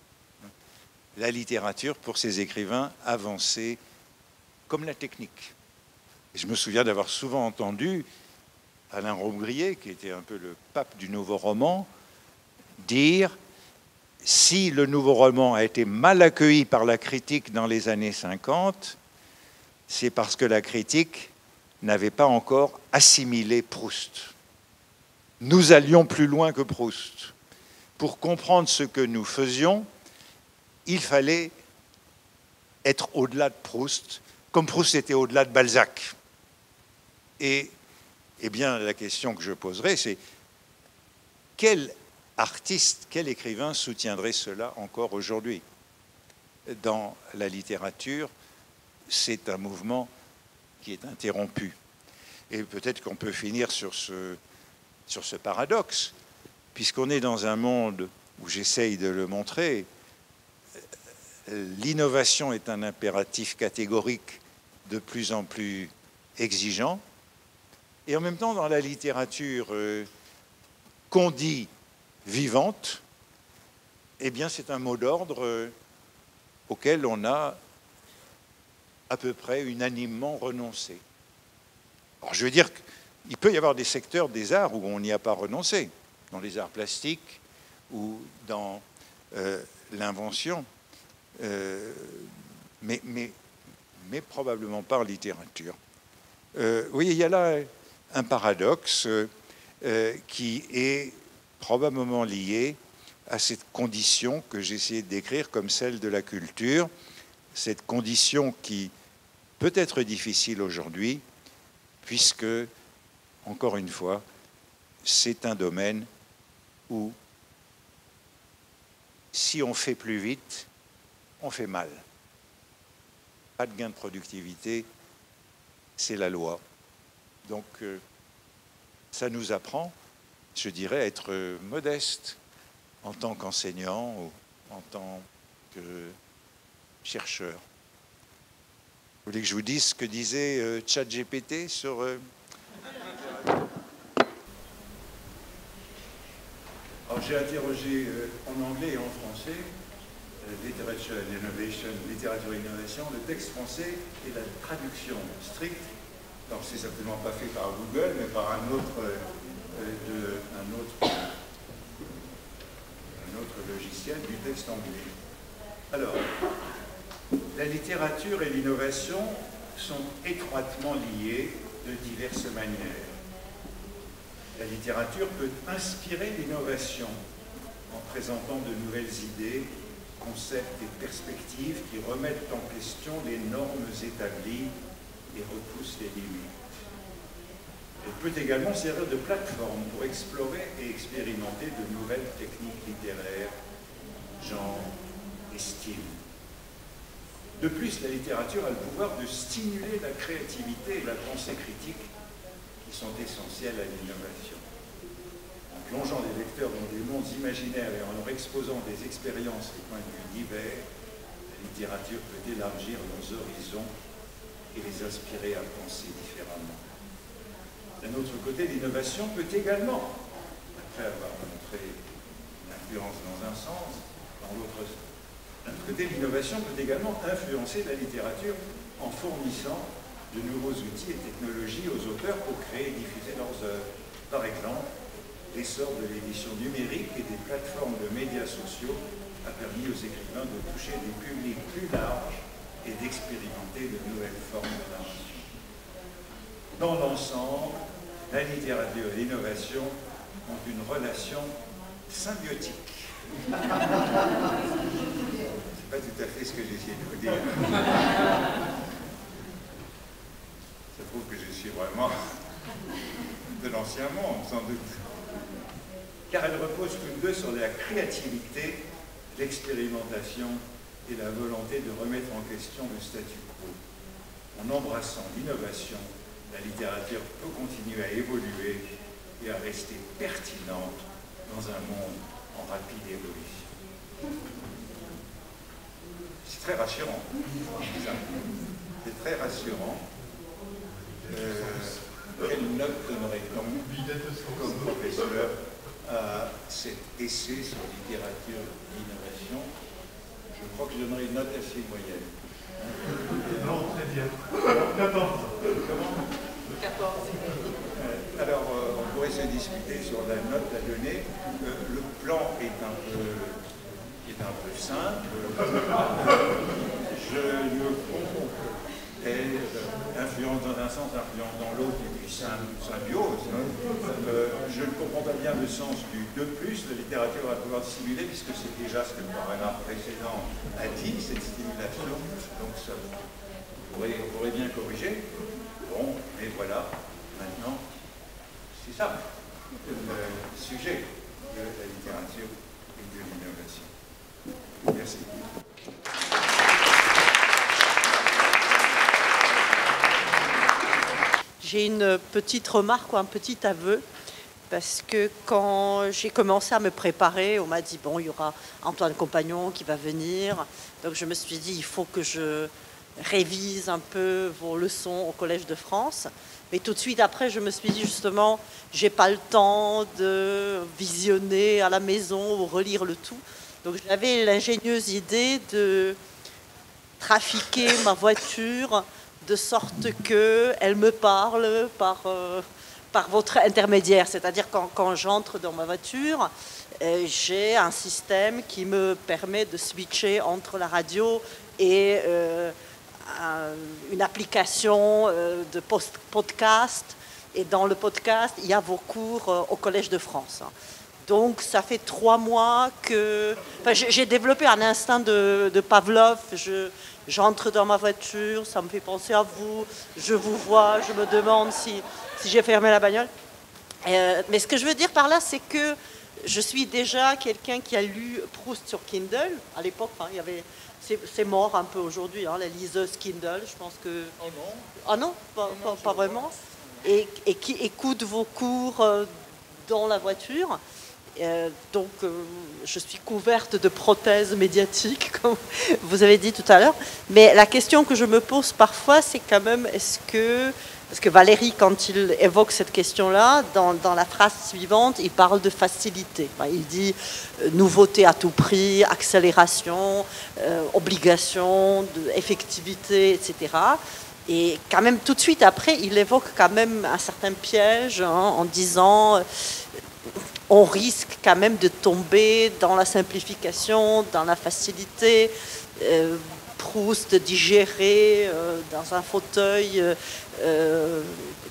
La littérature, pour ces écrivains, avançait comme la technique. Et je me souviens d'avoir souvent entendu Alain Robbe-Grillet, qui était un peu le pape du nouveau roman, dire « Si le nouveau roman a été mal accueilli par la critique dans les années 50, c'est parce que la critique n'avait pas encore assimilé Proust. Nous allions plus loin que Proust. Pour comprendre ce que nous faisions, il fallait être au-delà de Proust, comme Proust était au-delà de Balzac. » Et eh bien, la question que je poserai, c'est quel artiste, quel écrivain soutiendrait cela encore aujourd'hui? Dans la littérature, c'est un mouvement qui est interrompu. Et peut-être qu'on peut finir sur ce paradoxe, puisqu'on est dans un monde où j'essaye de le montrer, l'innovation est un impératif catégorique de plus en plus exigeant, et en même temps, dans la littérature qu'on dit vivante, eh bien, c'est un mot d'ordre auquel on a à peu près unanimement renoncé. Alors, je veux dire qu'il peut y avoir des secteurs des arts où on n'y a pas renoncé, dans les arts plastiques ou dans l'invention, mais probablement pas en littérature. Oui, il y a là un paradoxe qui est probablement lié à cette condition que j'ai essayé de décrire comme celle de la culture, cette condition qui peut être difficile aujourd'hui, puisque, encore une fois, c'est un domaine où, si on fait plus vite, on fait mal. Pas de gain de productivité, c'est la loi. Donc, ça nous apprend, je dirais, à être modeste en tant qu'enseignant ou en tant que chercheur. Vous voulez que je vous dise ce que disait ChatGPT sur... Alors, j'ai interrogé en anglais et en français Literature and Innovation, littérature et innovation, le texte français et la traduction stricte. Alors, c'est certainement pas fait par Google, mais par un autre logiciel du texte anglais. Alors, la littérature et l'innovation sont étroitement liées de diverses manières. La littérature peut inspirer l'innovation en présentant de nouvelles idées, concepts et perspectives qui remettent en question les normes établies et repoussent les limites. Elle peut également servir de plateforme pour explorer et expérimenter de nouvelles techniques littéraires, genres et styles. De plus, la littérature a le pouvoir de stimuler la créativité et la pensée critique qui sont essentielles à l'innovation. En plongeant les lecteurs dans des mondes imaginaires et en leur exposant des expériences et points de vue divers, la littérature peut élargir leurs horizons et les inspirer à penser différemment. D'un autre côté, l'innovation peut également, après avoir montré l'influence dans un sens, dans l'autre sens. D'un autre côté, l'innovation peut également influencer la littérature en fournissant de nouveaux outils et technologies aux auteurs pour créer et diffuser leurs œuvres. Par exemple, l'essor de l'édition numérique et des plateformes de médias sociaux a permis aux écrivains de toucher des publics plus larges et d'expérimenter de nouvelles formes de narration. Dans l'ensemble, la littérature et l'innovation ont une relation symbiotique. C'est pas tout à fait ce que j'ai essayé de vous dire. Ça prouve que je suis vraiment de l'ancien monde, sans doute. Car elles reposent toutes deux sur la créativité, l'expérimentation et la volonté de remettre en question le statu quo. En embrassant l'innovation, la littérature peut continuer à évoluer et à rester pertinente dans un monde en rapide évolution. C'est très rassurant. C'est très rassurant. Quelle note donnerait-on comme professeur à cet essai sur littérature et innovation? Je crois que je donnerais une note assez moyenne. Non, très bien. 14. Comment? 14. Alors, on pourrait se discuter sur la note à donner. Le plan est un peu simple. Je le comprends. Influence dans un sens, influence dans l'autre, et puis symbiose. Je ne comprends pas bien le sens du 2+, la littérature va pouvoir stimuler, puisque c'est déjà ce que le paragraphe précédent a dit, cette stimulation. Donc ça, on pourrait bien corriger. Bon, et voilà, maintenant, c'est ça, le sujet de la littérature et de l'innovation. Merci. J'ai une petite remarque ou un petit aveu, parce que quand j'ai commencé à me préparer, on m'a dit, bon, il y aura Antoine Compagnon qui va venir. Donc je me suis dit, il faut que je révise un peu vos leçons au Collège de France. Mais tout de suite après, je me suis dit, justement, j'ai pas le temps de visionner à la maison ou relire le tout. Donc j'avais l'ingénieuse idée de trafiquer ma voiture de sorte qu'elle me parle par votre intermédiaire. C'est-à-dire quand j'entre dans ma voiture, j'ai un système qui me permet de switcher entre la radio et une application de podcast. Et dans le podcast, il y a vos cours au Collège de France. Donc ça fait 3 mois que... Enfin, j'ai développé un instinct de Pavlov. J'entre dans ma voiture, ça me fait penser à vous, je vous vois, je me demande si j'ai fermé la bagnole. Mais ce que je veux dire par là, c'est que je suis déjà quelqu'un qui a lu Proust sur Kindle. À l'époque, il y avait... C'est mort un peu aujourd'hui, hein, la liseuse Kindle, je pense que... Oh non. Ah non, pas vraiment. Et qui écoute vos cours dans la voiture. Donc, je suis couverte de prothèses médiatiques, comme vous avez dit tout à l'heure. Mais la question que je me pose parfois, c'est quand même, parce que Valéry, quand il évoque cette question-là, dans la phrase suivante, il parle de facilité. Enfin, il dit nouveauté à tout prix, accélération, obligation, effectivité, etc. Et quand même, tout de suite après, il évoque quand même un certain piège, hein, en disant... on risque quand même de tomber dans la simplification, dans la facilité. Proust digéré dans un fauteuil.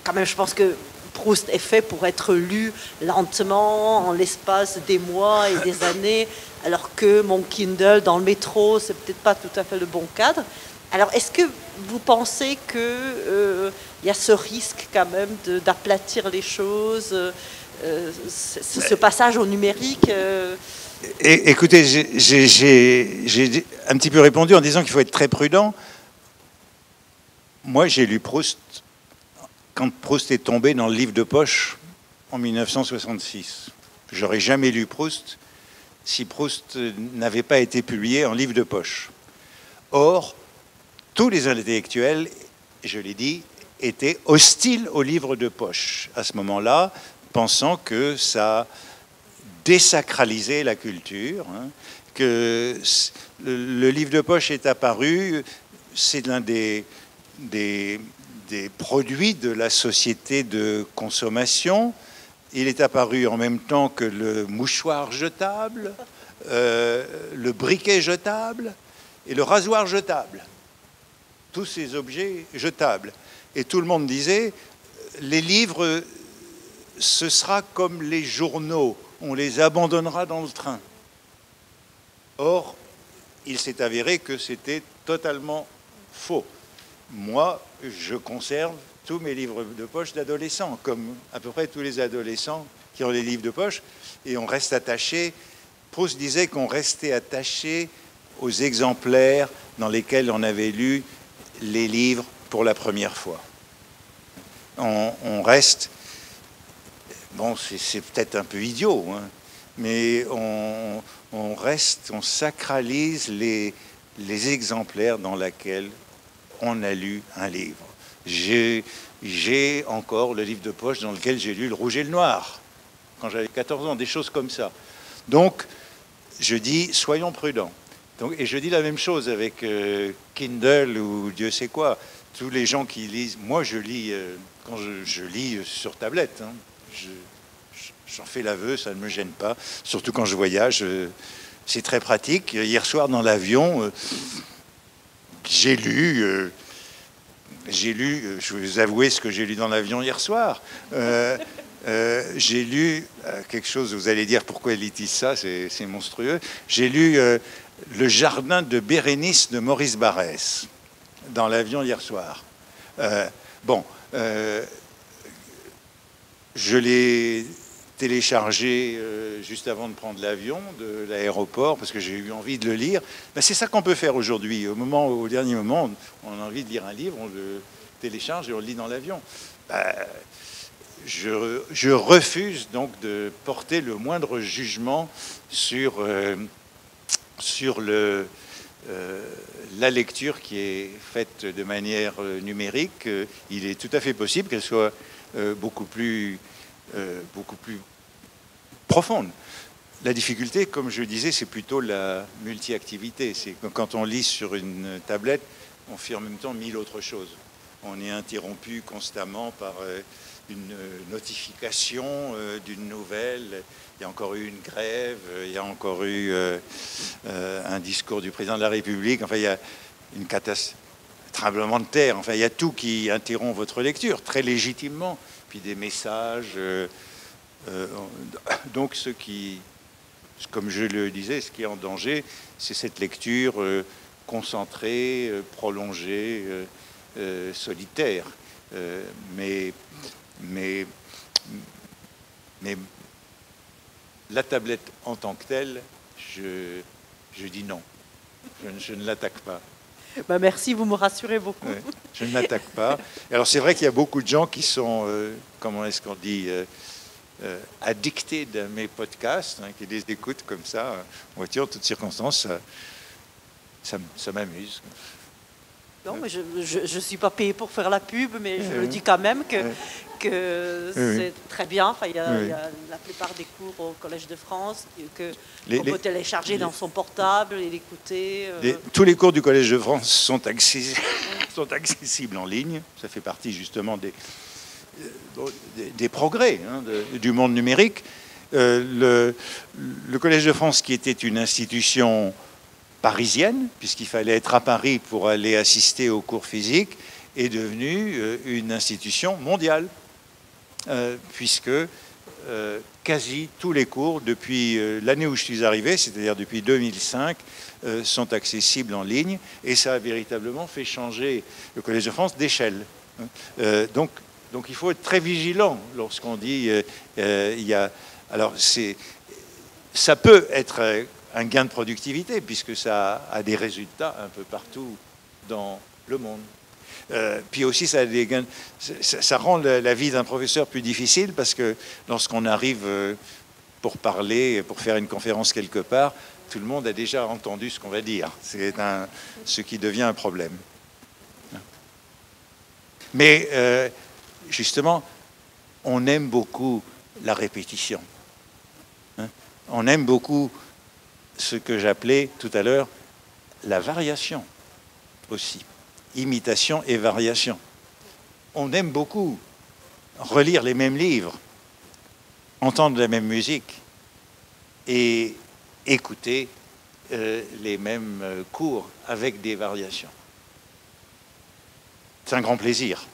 Quand même, je pense que Proust est fait pour être lu lentement, en l'espace des mois et des années, alors que mon Kindle dans le métro, c'est peut-être pas tout à fait le bon cadre. Alors, est-ce que vous pensez qu'il y a ce risque quand même d'aplatir les choses, ce passage au numérique Écoutez, j'ai un petit peu répondu en disant qu'il faut être très prudent. Moi, j'ai lu Proust quand Proust est tombé dans le livre de poche en 1966. J'aurais jamais lu Proust si Proust n'avait pas été publié en livre de poche. Or, tous les intellectuels, je l'ai dit, étaient hostiles au livre de poche à ce moment-là, pensant que ça désacralisait la culture, hein, que le livre de poche est apparu, c'est l'un des produits de la société de consommation. Il est apparu en même temps que le mouchoir jetable, le briquet jetable et le rasoir jetable. Tous ces objets jetables. Et tout le monde disait, les livres ce sera comme les journaux, on les abandonnera dans le train. Or, il s'est avéré que c'était totalement faux. Moi, je conserve tous mes livres de poche d'adolescents, comme à peu près tous les adolescents qui ont les livres de poche, et on reste attaché. Proust disait qu'on restait attaché aux exemplaires dans lesquels on avait lu les livres pour la première fois. On reste, bon, c'est peut-être un peu idiot, hein, mais on reste, on sacralise les exemplaires dans lesquels on a lu un livre. J'ai encore le livre de poche dans lequel j'ai lu Le Rouge et le Noir, quand j'avais 14 ans, des choses comme ça. Donc, je dis, soyons prudents. Donc, et je dis la même chose avec Kindle ou Dieu sait quoi. Tous les gens qui lisent, moi je lis, quand je lis sur tablette, hein, j'en fais l'aveu, ça ne me gêne pas, surtout quand je voyage, c'est très pratique. Hier soir dans l'avion, j'ai lu, je vais vous avouer ce que j'ai lu dans l'avion hier soir. J'ai lu quelque chose, vous allez dire pourquoi elle dit ça, c'est monstrueux. J'ai lu Le Jardin de Bérénice de Maurice Barrès dans l'avion hier soir. Je l'ai téléchargé juste avant de prendre l'avion de l'aéroport parce que j'ai eu envie de le lire. Ben, c'est ça qu'on peut faire aujourd'hui. Au dernier moment, on a envie de lire un livre, on le télécharge et on le lit dans l'avion. Ben, je refuse donc de porter le moindre jugement sur la lecture qui est faite de manière numérique. Il est tout à fait possible qu'elle soit beaucoup plus profonde. La difficulté, comme je disais, c'est plutôt la multi-activité. C'est quand on lit sur une tablette, on fait en même temps 1000 autres choses. On est interrompu constamment par une notification d'une nouvelle. Il y a encore eu une grève, il y a encore eu un discours du président de la République. Enfin, il y a une catastrophe, un tremblement de terre. Enfin, il y a tout qui interrompt votre lecture, très légitimement. Puis des messages. Donc, comme je le disais, ce qui est en danger, c'est cette lecture concentrée, prolongée, solitaire. Mais la tablette en tant que telle, je dis non. Je ne l'attaque pas. Ben merci, vous me rassurez beaucoup. Ouais, je ne l'attaque pas. Alors c'est vrai qu'il y a beaucoup de gens qui sont, comment est-ce qu'on dit, addictés à mes podcasts, hein, qui les écoutent comme ça, en voiture, en toutes circonstances. Ça m'amuse. Non, mais je ne suis pas payé pour faire la pub, mais je le dis quand même que c'est très bien. Enfin, il y a la plupart des cours au Collège de France qu'on peut télécharger dans son portable et l'écouter. Tous les cours du Collège de France sont accessibles en ligne. Ça fait partie justement des progrès du monde numérique. Le Collège de France, qui était une institution parisienne, puisqu'il fallait être à Paris pour aller assister aux cours physiques, est devenue une institution mondiale, puisque quasi tous les cours, depuis l'année où je suis arrivé, c'est-à-dire depuis 2005, sont accessibles en ligne, et ça a véritablement fait changer le Collège de France d'échelle. Donc il faut être très vigilant lorsqu'on dit alors ça peut être un gain de productivité, puisque ça a des résultats un peu partout dans le monde. Puis aussi, ça rend la vie d'un professeur plus difficile, parce que lorsqu'on arrive pour parler, pour faire une conférence quelque part, tout le monde a déjà entendu ce qu'on va dire. C'est ce qui devient un problème. Mais justement, on aime beaucoup la répétition. On aime beaucoup ce que j'appelais tout à l'heure la variation aussi. Imitation et variation. On aime beaucoup relire les mêmes livres, entendre la même musique et écouter les mêmes cours avec des variations. C'est un grand plaisir.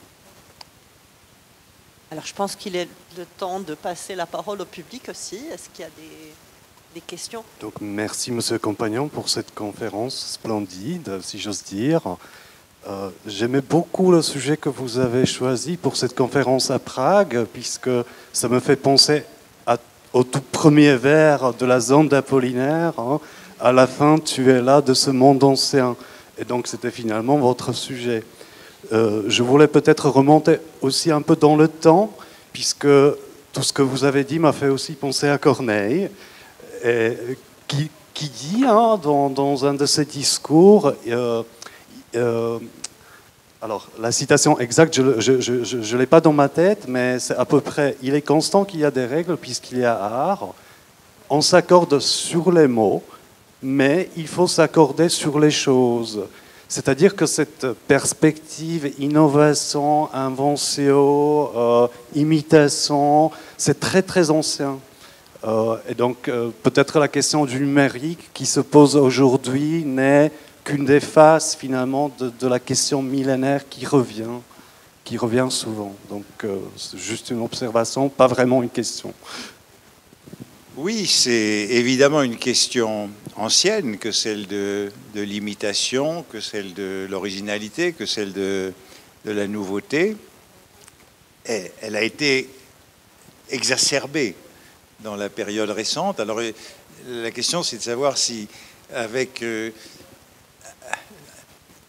Alors je pense qu'il est le temps de passer la parole au public aussi. Est-ce qu'il y a des questions? Donc merci Monsieur Compagnon pour cette conférence splendide, si j'ose dire. J'aimais beaucoup le sujet que vous avez choisi pour cette conférence à Prague, puisque ça me fait penser au tout premier vers de la zone d'Apollinaire. Hein. À la fin, tu es là de ce monde ancien. Et donc c'était finalement votre sujet. Je voulais peut-être remonter aussi un peu dans le temps, puisque tout ce que vous avez dit m'a fait aussi penser à Corneille, qui dit hein, dans un de ses discours, alors la citation exacte, je ne l'ai pas dans ma tête, mais c'est à peu près, il est constant qu'il y a des règles puisqu'il y a art, on s'accorde sur les mots, mais il faut s'accorder sur les choses. C'est-à-dire que cette perspective, innovation, invention, imitation, c'est très très ancien. Et donc peut-être la question du numérique qui se pose aujourd'hui n'est qu'une des faces finalement de la question millénaire qui revient souvent. Donc c'est juste une observation, pas vraiment une question. Oui, c'est évidemment une question ancienne que celle de l'imitation, que celle de l'originalité, que celle de la nouveauté. Et elle a été exacerbée dans la période récente. Alors la question, c'est de savoir si, avec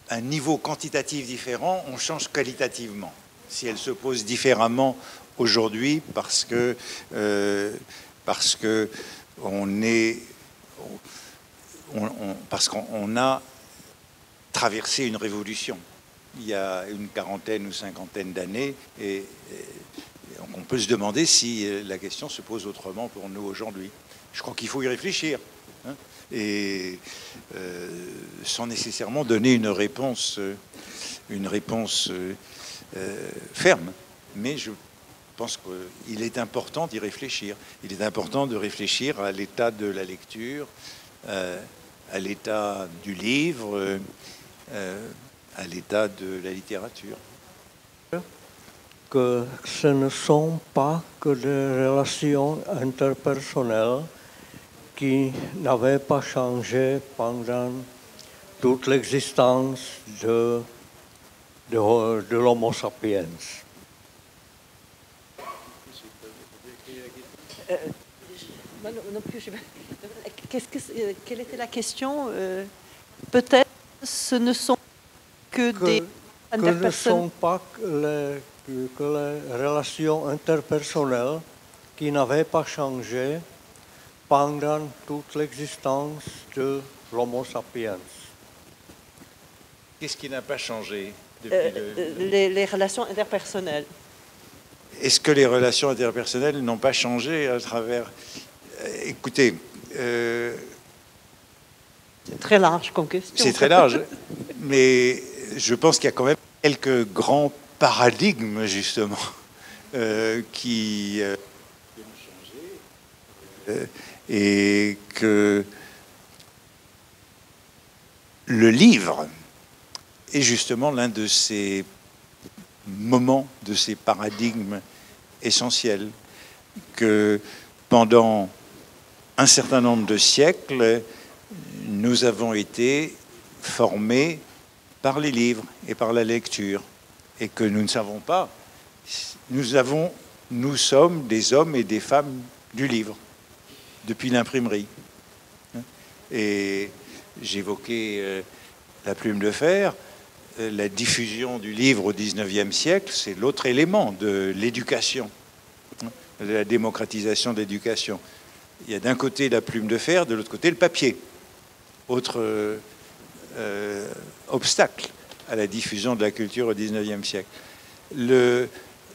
un niveau quantitatif différent, on change qualitativement. Si elle se pose différemment aujourd'hui parce qu'on a traversé une révolution il y a une quarantaine ou cinquantaine d'années, et on peut se demander si la question se pose autrement pour nous aujourd'hui. Je crois qu'il faut y réfléchir, hein, et sans nécessairement donner une réponse ferme. Mais je pense qu'il est important d'y réfléchir. Il est important de réfléchir à l'état de la lecture, à l'état du livre, à l'état de la littérature. Que ce ne sont pas que des relations interpersonnelles qui n'avaient pas changé pendant toute l'existence de l'Homo sapiens. Quelle était la question? Peut-être ce ne sont que des ne sont pas que les relations interpersonnelles qui n'avaient pas changé pendant toute l'existence de l'Homo sapiens. Qu'est-ce qui n'a pas changé depuis les relations interpersonnelles. Est-ce que les relations interpersonnelles n'ont pas changé à travers... Écoutez... C'est très large comme question. C'est très large, mais je pense qu'il y a quand même quelques grands paradigmes, justement, qui ont changé, et que le livre est justement l'un de ces moments, de ces paradigmes essentiels, que pendant un certain nombre de siècles, nous avons été formés par les livres et par la lecture, et que nous ne savons pas. Nous sommes des hommes et des femmes du livre, depuis l'imprimerie. Et j'évoquais la plume de fer. La diffusion du livre au XIXe siècle, c'est l'autre élément de l'éducation, de la démocratisation de l'éducation. Il y a d'un côté la plume de fer, de l'autre côté le papier. Autre obstacle à la diffusion de la culture au XIXe siècle. Le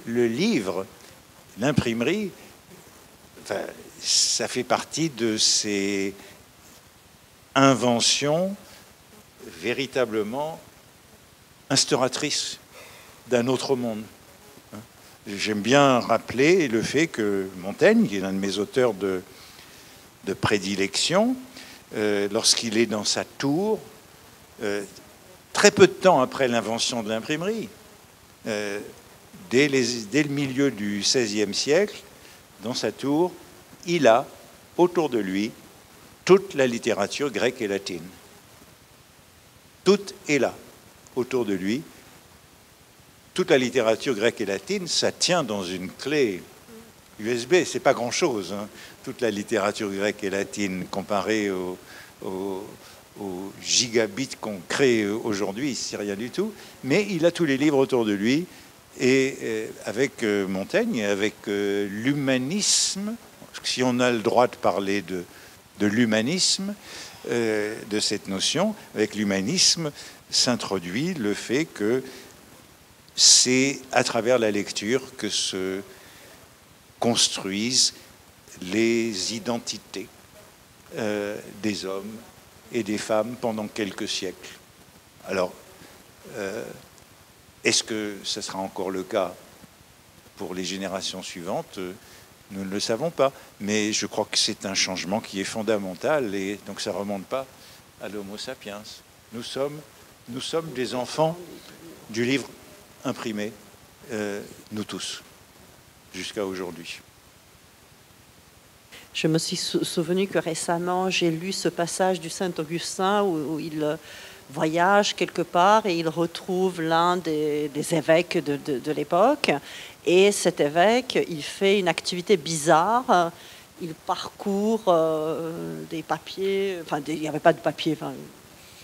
livre, l'imprimerie, enfin, ça fait partie de ces inventions véritablement instauratrices d'un autre monde. J'aime bien rappeler le fait que Montaigne, qui est l'un de mes auteurs de prédilection, lorsqu'il est dans sa tour, très peu de temps après l'invention de l'imprimerie, dès le milieu du XVIe siècle, dans sa tour, il a autour de lui toute la littérature grecque et latine. Tout est là, autour de lui. Toute la littérature grecque et latine, ça tient dans une clé USB, c'est pas grand-chose, hein. Toute la littérature grecque et latine comparée aux gigabits qu'on crée aujourd'hui, c'est rien du tout. Mais il a tous les livres autour de lui, et avec Montaigne, avec l'humanisme, si on a le droit de parler de l'humanisme, de cette notion, avec l'humanisme s'introduit le fait que c'est à travers la lecture que se construisent les identités des hommes et des femmes pendant quelques siècles. Alors, est-ce que ce sera encore le cas pour les générations suivantes? Nous ne le savons pas, mais je crois que c'est un changement qui est fondamental, et donc ça ne remonte pas à l'Homo sapiens. Nous sommes des enfants du livre imprimé, nous tous, jusqu'à aujourd'hui. Je me suis souvenu que récemment, j'ai lu ce passage du Saint-Augustin où il voyage quelque part et il retrouve l'un des évêques de l'époque. Et cet évêque, il fait une activité bizarre. Il parcourt des papiers, enfin, il n'y avait pas de papier, enfin,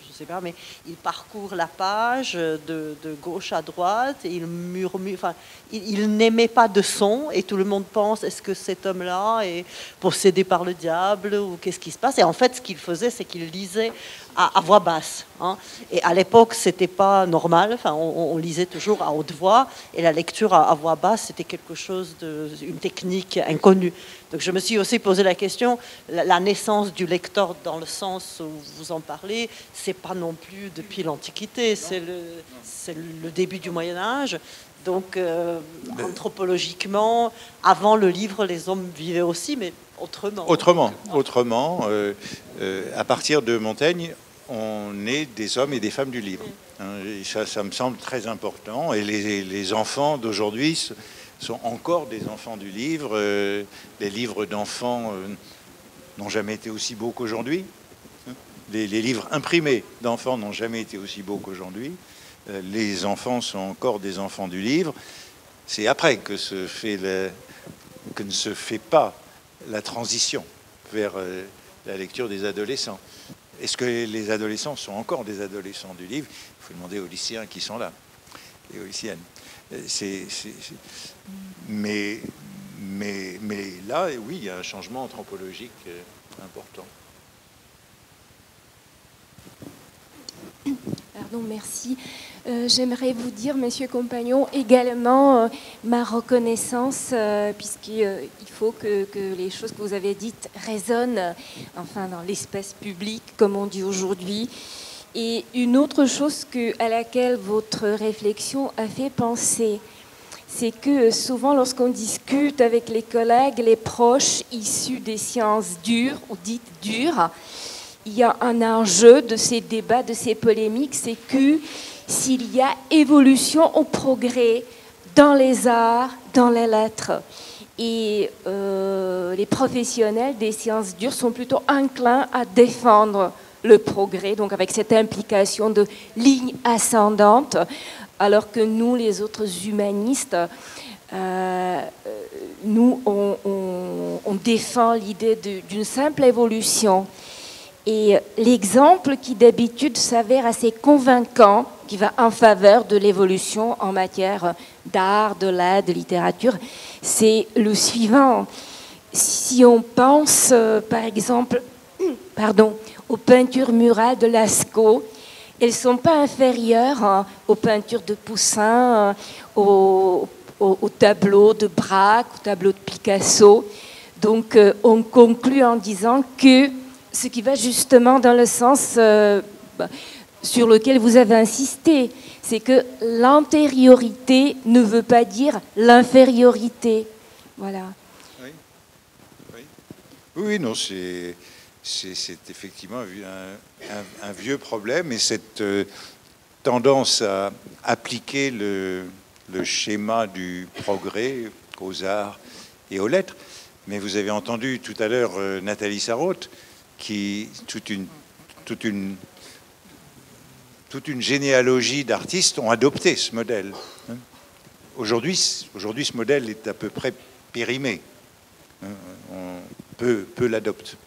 je ne sais pas, mais il parcourt la page de gauche à droite et il murmure, enfin, il n'émet pas de son et tout le monde pense, est-ce que cet homme-là est possédé par le diable ou qu'est-ce qui se passe? Et en fait, ce qu'il faisait, c'est qu'il lisait à voix basse, hein. Et à l'époque, c'était pas normal. Enfin, on lisait toujours à haute voix, et la lecture à voix basse, c'était quelque chose une technique inconnue. Donc, je me suis aussi posé la question, la naissance du lecteur, dans le sens où vous en parlez, c'est pas non plus depuis l'Antiquité, c'est le début du Moyen Âge. Donc, anthropologiquement, avant le livre, les hommes vivaient aussi, mais autrement. Autrement, à partir de Montaigne, on est des hommes et des femmes du livre. Et ça me semble très important. Et les enfants d'aujourd'hui sont encore des enfants du livre. Les livres d'enfants n'ont jamais été aussi beaux qu'aujourd'hui. Les livres imprimés d'enfants n'ont jamais été aussi beaux qu'aujourd'hui. Les enfants sont encore des enfants du livre. C'est après que ne se fait pas la transition vers la lecture des adolescents. Est-ce que les adolescents sont encore des adolescents du livre? Il faut demander aux lycéens qui sont là, et aux lycéennes. Mais là, oui, il y a un changement anthropologique important. Pardon, merci. J'aimerais vous dire, Monsieur Compagnon, également ma reconnaissance, puisqu'il faut que les choses que vous avez dites résonnent, enfin, dans l'espace public, comme on dit aujourd'hui. Et une autre chose à laquelle votre réflexion a fait penser, c'est que souvent, lorsqu'on discute avec les collègues, les proches issus des sciences dures ou dites dures, il y a un enjeu de ces débats, de ces polémiques, c'est que s'il y a évolution au progrès dans les arts, dans les lettres, et les professionnels des sciences dures sont plutôt enclins à défendre le progrès, donc avec cette implication de ligne ascendante, alors que nous, les autres humanistes, nous, on défend l'idée d'une simple évolution. Et l'exemple qui d'habitude s'avère assez convaincant, qui va en faveur de l'évolution en matière d'art, de lettres, de littérature, c'est le suivant. Si on pense, par exemple, aux peintures murales de Lascaux, elles ne sont pas inférieures aux peintures de Poussin, aux tableaux de Braque, aux tableaux de Picasso. Donc, on conclut en disant que ce qui va justement dans le sens sur lequel vous avez insisté, c'est que l'antériorité ne veut pas dire l'infériorité. Voilà. Oui, non, c'est effectivement un vieux problème, et cette tendance à appliquer le schéma du progrès aux arts et aux lettres. Mais vous avez entendu tout à l'heure Nathalie Sarraute, qui toute une généalogie d'artistes ont adopté ce modèle. Aujourd'hui, ce modèle est à peu près périmé. Peu l'adoptent.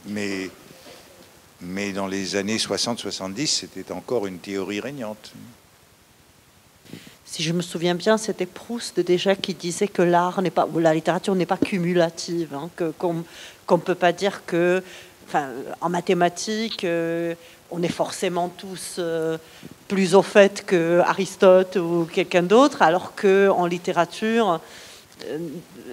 Mais dans les années 60-70, c'était encore une théorie régnante. Si je me souviens bien, c'était Proust déjà qui disait que l'art n'est pas, ou la littérature n'est pas cumulative, hein, qu'on ne peut pas dire que, enfin, en mathématiques, on est forcément tous plus au fait que Aristote ou quelqu'un d'autre, alors que en littérature,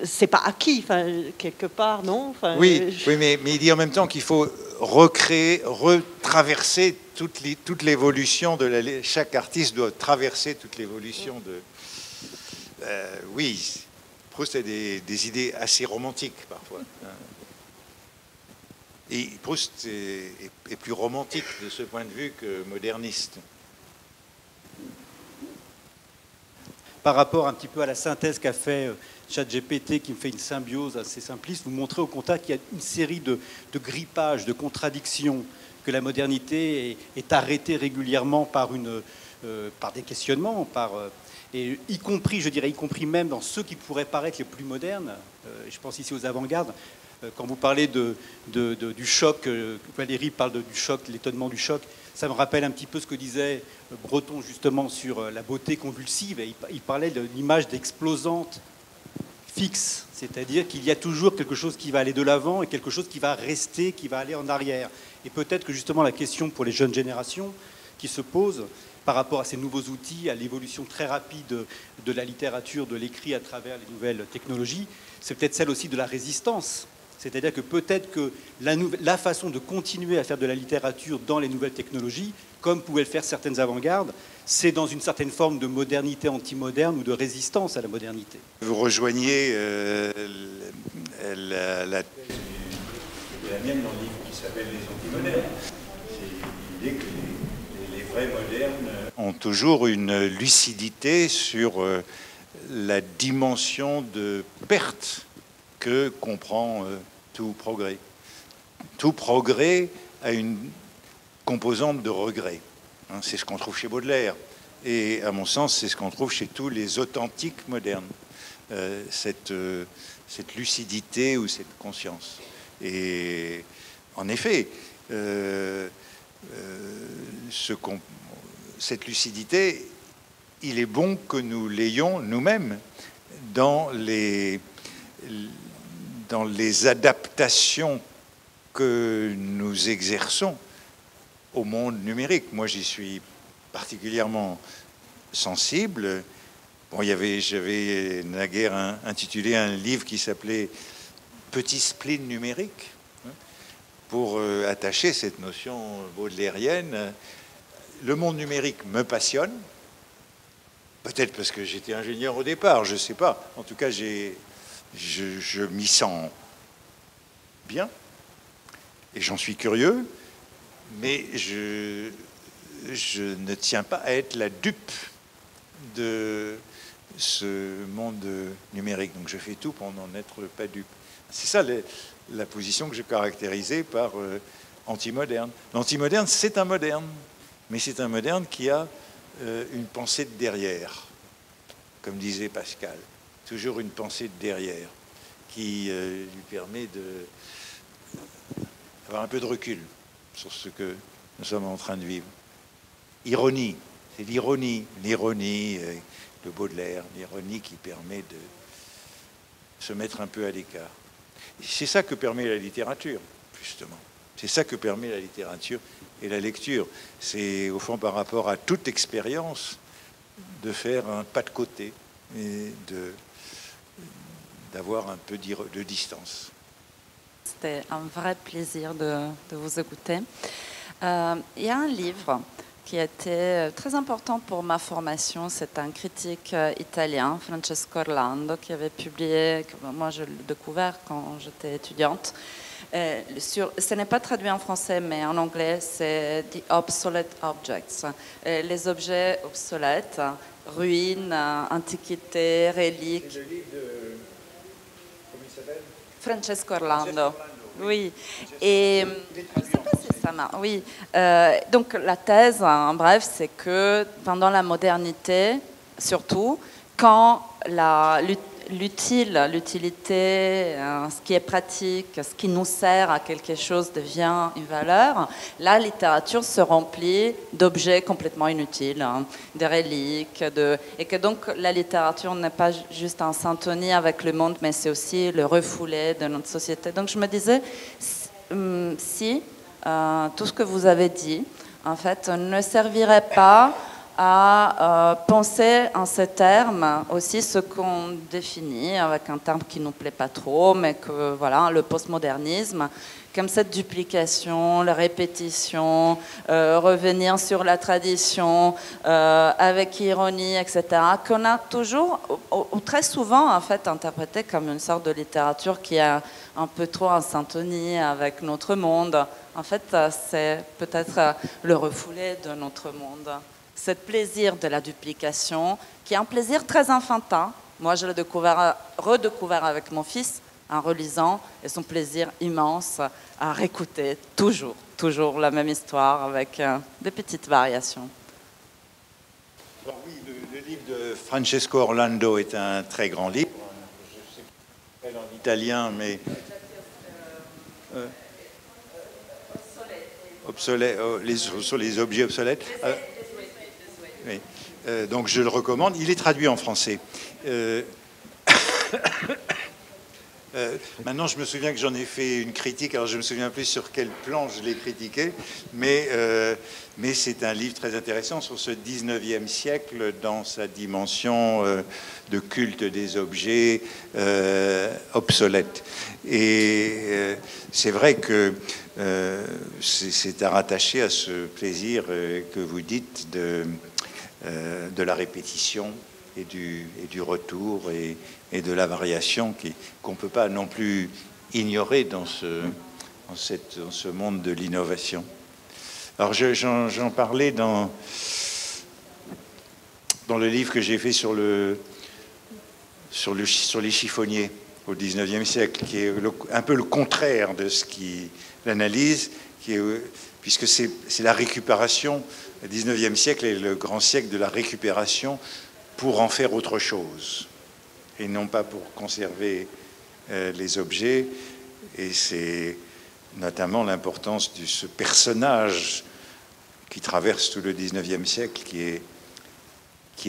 c'est pas acquis, enfin, quelque part, non, enfin, oui, mais il dit en même temps qu'il faut retraverser toute l'évolution de chaque artiste doit traverser toute l'évolution de. Oui, Proust a des idées assez romantiques parfois. Et Proust est plus romantique de ce point de vue que moderniste. Par rapport un petit peu à la synthèse qu'a fait ChatGPT, qui me fait une symbiose assez simpliste, vous montrez au contact qu'il y a une série de grippages, de contradictions, que la modernité est arrêtée régulièrement par des questionnements, et y compris même dans ceux qui pourraient paraître les plus modernes. Je pense ici aux avant-gardes. Quand vous parlez du choc, Valérie parle du choc, l'étonnement du choc, ça me rappelle un petit peu ce que disait Breton justement sur la beauté convulsive. Et il parlait de l'image d'explosante fixe, c'est-à-dire qu'il y a toujours quelque chose qui va aller de l'avant et quelque chose qui va rester, qui va aller en arrière. Et peut-être que justement la question pour les jeunes générations qui se pose par rapport à ces nouveaux outils, à l'évolution très rapide de la littérature, de l'écrit à travers les nouvelles technologies, c'est peut-être celle aussi de la résistance. C'est-à-dire que peut-être que la façon de continuer à faire de la littérature dans les nouvelles technologies, comme pouvaient le faire certaines avant-gardes, c'est dans une certaine forme de modernité anti-moderne ou de résistance à la modernité. Vous rejoignez la mienne dans le livre qui s'appelle Les Antimodernes. C'est l'idée que les vrais modernes ont toujours une lucidité sur la dimension de perte que comprend tout progrès. Tout progrès a une composante de regret. C'est ce qu'on trouve chez Baudelaire. Et à mon sens, c'est ce qu'on trouve chez tous les authentiques modernes. Cette lucidité ou cette conscience. Et en effet, cette lucidité, il est bon que nous l'ayons nous-mêmes dans les adaptations que nous exerçons au monde numérique. Moi, j'y suis particulièrement sensible. Bon, j'avais naguère intitulé un livre qui s'appelait « Petit spleen numérique » pour attacher cette notion baudelairienne. Le monde numérique me passionne, peut-être parce que j'étais ingénieur au départ, je ne sais pas. En tout cas, je m'y sens bien et j'en suis curieux, mais je ne tiens pas à être la dupe de ce monde numérique. Donc je fais tout pour n'en être pas dupe. C'est ça la position que je caractérisais par anti-moderne. L'anti-moderne, c'est un moderne, mais c'est un moderne qui a une pensée de derrière, comme disait Pascal. Toujours une pensée de derrière qui lui permet d'avoir un peu de recul sur ce que nous sommes en train de vivre. Ironie, c'est l'ironie de Baudelaire, l'ironie qui permet de se mettre un peu à l'écart. C'est ça que permet la littérature, justement. C'est ça que permet la littérature et la lecture. C'est, au fond, par rapport à toute expérience, de faire un pas de côté et d'avoir un peu de distance. C'était un vrai plaisir de vous écouter. Il y a un livre qui a été très important pour ma formation. C'est un critique italien, Francesco Orlando, qui avait publié, moi je l'ai découvert quand j'étais étudiante, Ce n'est pas traduit en français, mais en anglais, c'est The Obsolete Objects. Les objets obsolètes, ruines, antiquités, reliques. C'est le livre de... Comment il s'appelle? Francesco Orlando. Oui. Et oui. Donc la thèse, en bref, c'est que pendant la modernité, surtout, quand l'utilité, ce qui est pratique, ce qui nous sert à quelque chose devient une valeur, la littérature se remplit d'objets complètement inutiles, de reliques, et que donc la littérature n'est pas juste en syntonie avec le monde, mais c'est aussi le refoulé de notre société. Donc je me disais, si tout ce que vous avez dit, en fait, ne servirait pas à penser en ces termes aussi ce qu'on définit avec un terme qui ne nous plaît pas trop, mais que voilà, le postmodernisme, comme cette duplication, la répétition, revenir sur la tradition avec ironie, etc., qu'on a toujours, ou très souvent en fait, interprété comme une sorte de littérature qui est un peu trop en syntonie avec notre monde. En fait, c'est peut-être le refoulé de notre monde. Ce plaisir de la duplication, qui est un plaisir très enfantin. Moi, je l'ai redécouvert avec mon fils en relisant, et son plaisir immense à réécouter toujours la même histoire avec des petites variations. Alors oui, le livre de Francesco Orlando est un très grand livre. Je sais pas en italien, mais... obsolète, sur les objets obsolètes. Oui. Donc je le recommande. Il est traduit en français. Maintenant, je me souviens que j'en ai fait une critique. Alors je me souviens plus sur quel plan je l'ai critiqué, mais c'est un livre très intéressant sur ce 19e siècle dans sa dimension de culte des objets obsolètes. Et c'est vrai que c'est à rattacher à ce plaisir que vous dites de la répétition et du retour et de la variation qu'on ne peut pas non plus ignorer dans ce monde de l'innovation. Alors j'en parlais dans le livre que j'ai fait sur les chiffonniers au XIXe siècle, qui est un peu le contraire de ce qui l'analyse, puisque c'est la récupération. Le XIXe siècle est le grand siècle de la récupération pour en faire autre chose, et non pas pour conserver les objets. Et c'est notamment l'importance de ce personnage qui traverse tout le XIXe siècle, qui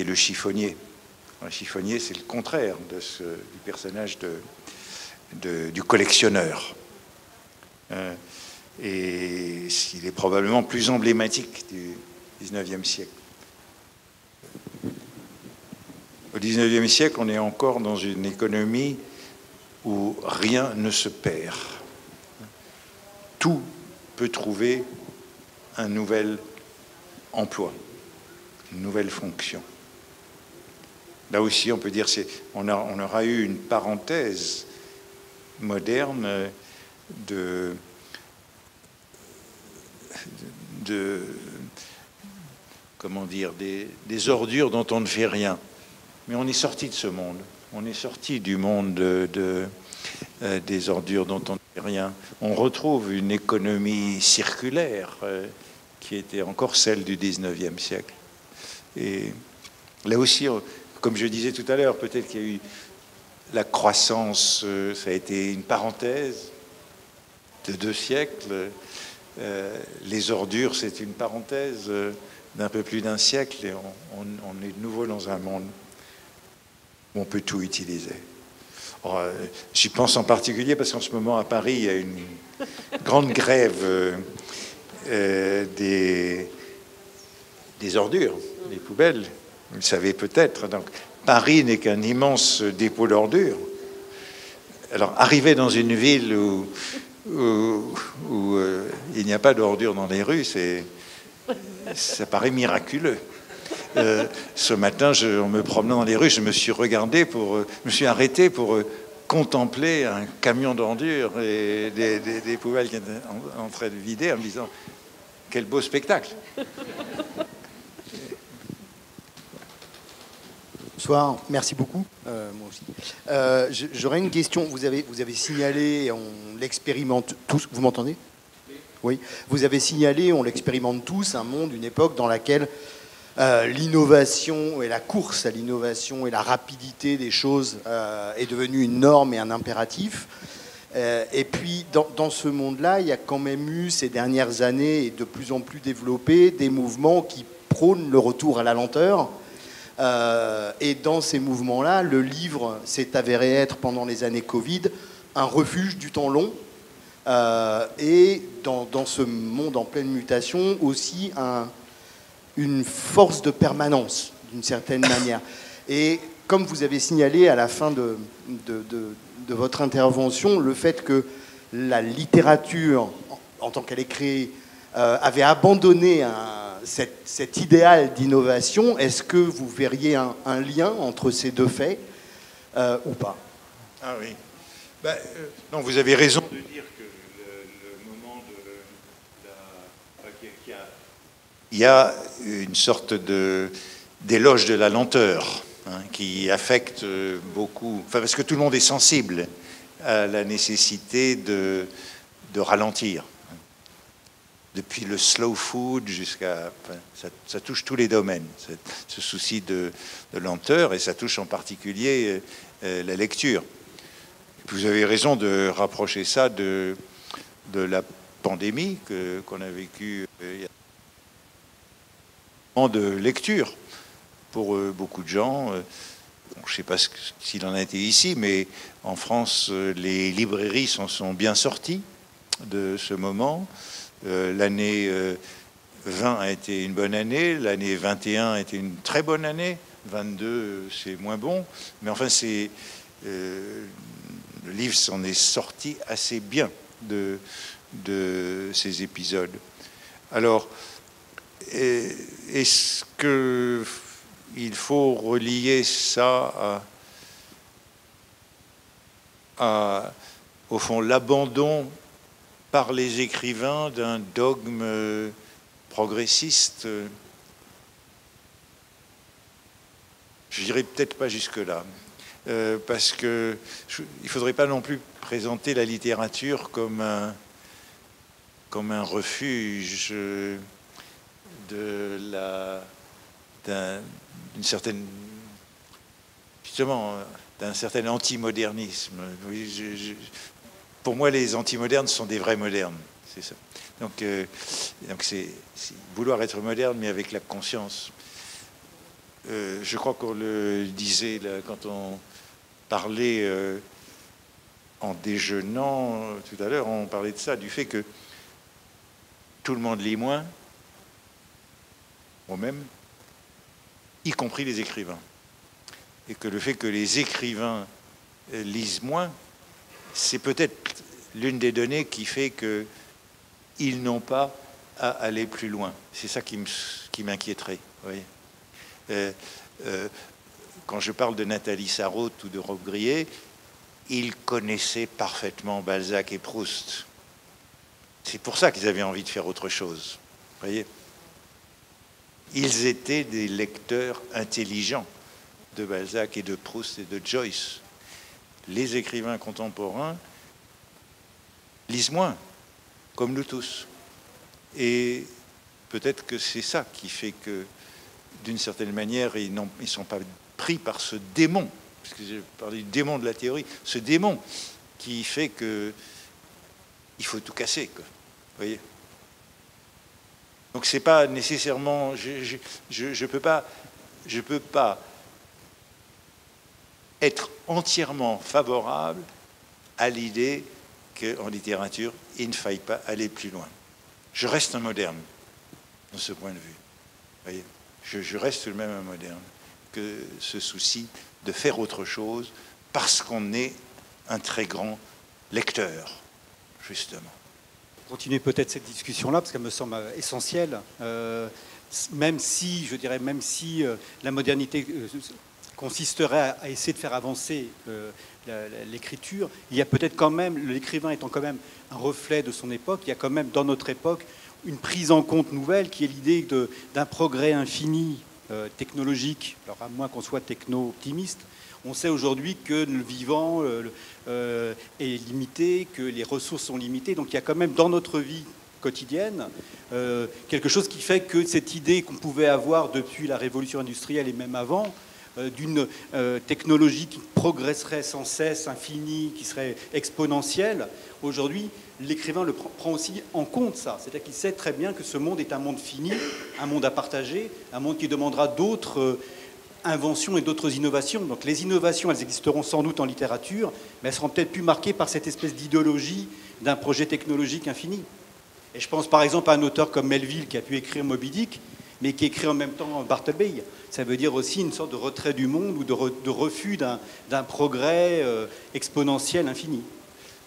est le chiffonnier. Le chiffonnier, c'est le contraire du personnage du collectionneur. Et il est probablement plus emblématique du XIXe siècle. Au XIXe siècle, on est encore dans une économie où rien ne se perd. Tout peut trouver un nouvel emploi, une nouvelle fonction. Là aussi, on peut dire on aura eu une parenthèse moderne comment dire, des ordures dont on ne fait rien. Mais on est sorti de ce monde. On est sorti du monde des ordures dont on ne fait rien. On retrouve une économie circulaire qui était encore celle du XIXe siècle. Et là aussi, comme je disais tout à l'heure, peut-être qu'il y a eu la croissance, ça a été une parenthèse de 2 siècles. Les ordures, c'est une parenthèse d'un peu plus d'1 siècle, et on est de nouveau dans un monde où on peut tout utiliser. J'y pense en particulier parce qu'en ce moment à Paris, il y a une grande grève des ordures, des poubelles. Vous le savez peut-être. Donc, Paris n'est qu'un immense dépôt d'ordures. Alors, arriver dans une ville où il n'y a pas d'ordures dans les rues, ça paraît miraculeux. Ce matin, en me promenant dans les rues, je me suis arrêté pour contemplé un camion d'ordures et des poubelles qui étaient en train de vider en me disant quel beau spectacle. Bonsoir, merci beaucoup. Moi aussi. J'aurais une question. Vous avez signalé, on l'expérimente tous. Vous m'entendez? Oui. Vous avez signalé, on l'expérimente tous, un monde, une époque dans laquelle l'innovation et la course à l'innovation et la rapidité des choses est devenue une norme et un impératif. Et puis, dans ce monde-là, il y a quand même eu, ces dernières années, et de plus en plus développés, des mouvements qui prônent le retour à la lenteur. Et dans ces mouvements-là, le livre s'est avéré être, pendant les années Covid, un refuge du temps long. Et dans ce monde en pleine mutation, aussi une force de permanence, d'une certaine manière. Et comme vous avez signalé à la fin de votre intervention, le fait que la littérature, en tant qu'elle est créée, avait abandonné cet idéal d'innovation, est-ce que vous verriez un lien entre ces deux faits ou pas? Ah oui. Non, vous avez raison de dire que le moment il y a une sorte d'éloge de la lenteur qui affecte beaucoup, parce que tout le monde est sensible à la nécessité de ralentir. Depuis le slow food jusqu'à... ça touche tous les domaines, ce souci de lenteur, et ça touche en particulier la lecture. Et puis vous avez raison de rapprocher ça de la pandémie qu'on a vécue il y a de lecture pour beaucoup de gens. Je ne sais pas s'il en a été ici, mais en France, les librairies sont bien sorties de ce moment. L'année 20 a été une bonne année, l'année 21 a été une très bonne année, 22 c'est moins bon, mais enfin le livre s'en est sorti assez bien de ces épisodes. Alors, est-ce qu'il faut relier ça au fond, l'abandon par les écrivains d'un dogme progressiste? Je dirais peut-être pas jusque-là, parce que il faudrait pas non plus présenter la littérature comme un refuge d'une certaine, justement, d'un certain antimodernisme. Pour moi, les antimodernes sont des vrais modernes, c'est ça. Donc c'est vouloir être moderne, mais avec la conscience. Je crois qu'on le disait là, quand on parlait en déjeunant tout à l'heure, on parlait de ça, du fait que tout le monde lit moins, moi-même, y compris les écrivains. Et que le fait que les écrivains lisent moins, c'est peut-être l'une des données qui fait qu'ils n'ont pas à aller plus loin. C'est ça qui m'inquiéterait. Quand je parle de Nathalie Sarraute ou de Rob Grier, ils connaissaient parfaitement Balzac et Proust. C'est pour ça qu'ils avaient envie de faire autre chose. Vous voyez ? Ils étaient des lecteurs intelligents de Balzac et de Proust et de Joyce. Les écrivains contemporains lisent moins, comme nous tous. Et peut-être que c'est ça qui fait que, d'une certaine manière, ils ne sont pas pris par ce démon, parce que j'ai parlé du démon de la théorie, ce démon qui fait que il faut tout casser, quoi. Vous voyez ? Donc c'est pas nécessairement, je peux pas être entièrement favorable à l'idée qu'en littérature, il ne faille pas aller plus loin. Je reste un moderne, de ce point de vue. Vous voyez, je reste tout de même un moderne, que ce souci de faire autre chose, parce qu'on est un très grand lecteur, justement. Continuer peut-être cette discussion-là, parce qu'elle me semble essentielle, même si la modernité consisterait à essayer de faire avancer l'écriture, il y a peut-être quand même, l'écrivain étant quand même un reflet de son époque, il y a quand même dans notre époque une prise en compte nouvelle qui est l'idée d'un progrès infini technologique, alors à moins qu'on soit techno-optimiste. On sait aujourd'hui que le vivant est limité, que les ressources sont limitées, donc il y a quand même dans notre vie quotidienne quelque chose qui fait que cette idée qu'on pouvait avoir depuis la révolution industrielle et même avant, d'une technologie qui progresserait sans cesse, infinie, qui serait exponentielle, aujourd'hui, l'écrivain prend aussi en compte ça. C'est-à-dire qu'il sait très bien que ce monde est un monde fini, un monde à partager, un monde qui demandera d'autres inventions et d'autres innovations. Donc les innovations, elles existeront sans doute en littérature, mais elles seront peut-être plus marquées par cette espèce d'idéologie d'un projet technologique infini. Et je pense par exemple à un auteur comme Melville qui a pu écrire Moby Dick, mais qui écrit en même temps Bartleby. Ça veut dire aussi une sorte de retrait du monde ou de refus d'un progrès exponentiel infini.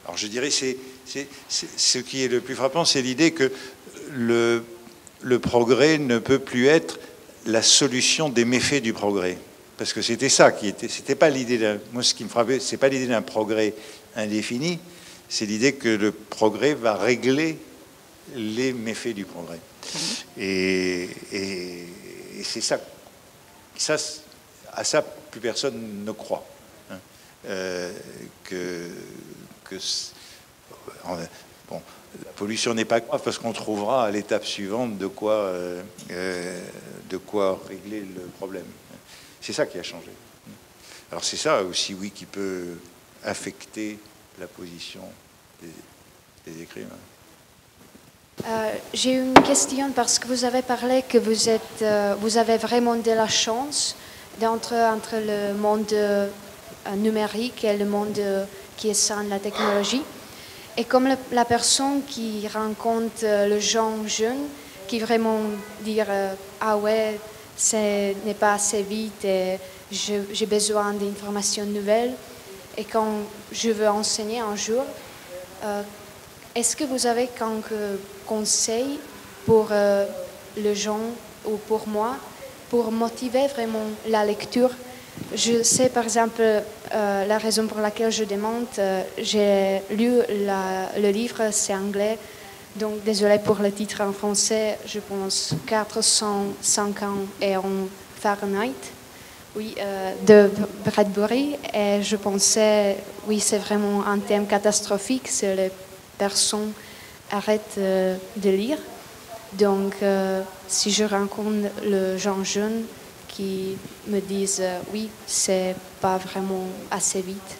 Alors je dirais ce qui est le plus frappant, c'est l'idée que le progrès ne peut plus être la solution des méfaits du progrès. Parce que c'était ça qui était... C'était pas l'idée d'un... Moi, ce qui me frappait, c'est pas l'idée d'un progrès indéfini, c'est l'idée que le progrès va régler les méfaits du progrès. Et c'est ça. À ça, plus personne ne croit. Hein. Bon, la pollution n'est pas grave parce qu'on trouvera à l'étape suivante de quoi régler le problème. C'est ça qui a changé. Alors c'est ça aussi, oui, qui peut affecter la position des écrivains. J'ai une question parce que vous avez parlé que vous avez vraiment de la chance entre le monde numérique et le monde qui est sans la technologie. Et comme la personne qui rencontre le gens jeune, qui vraiment dire ah ouais, ce n'est pas assez vite et j'ai besoin d'informations nouvelles. Et quand je veux enseigner un jour, est-ce que vous avez quelques conseils pour les gens ou pour moi pour motiver vraiment la lecture? Je sais par exemple la raison pour laquelle je demande, j'ai lu le livre, c'est anglais, donc désolé pour le titre en français, je pense 451 Fahrenheit, oui, de Bradbury, et je pensais, oui, c'est vraiment un thème catastrophique, c'est les personnes arrêtent de lire. Donc, si je rencontre les gens jeunes qui me disent oui, c'est pas vraiment assez vite,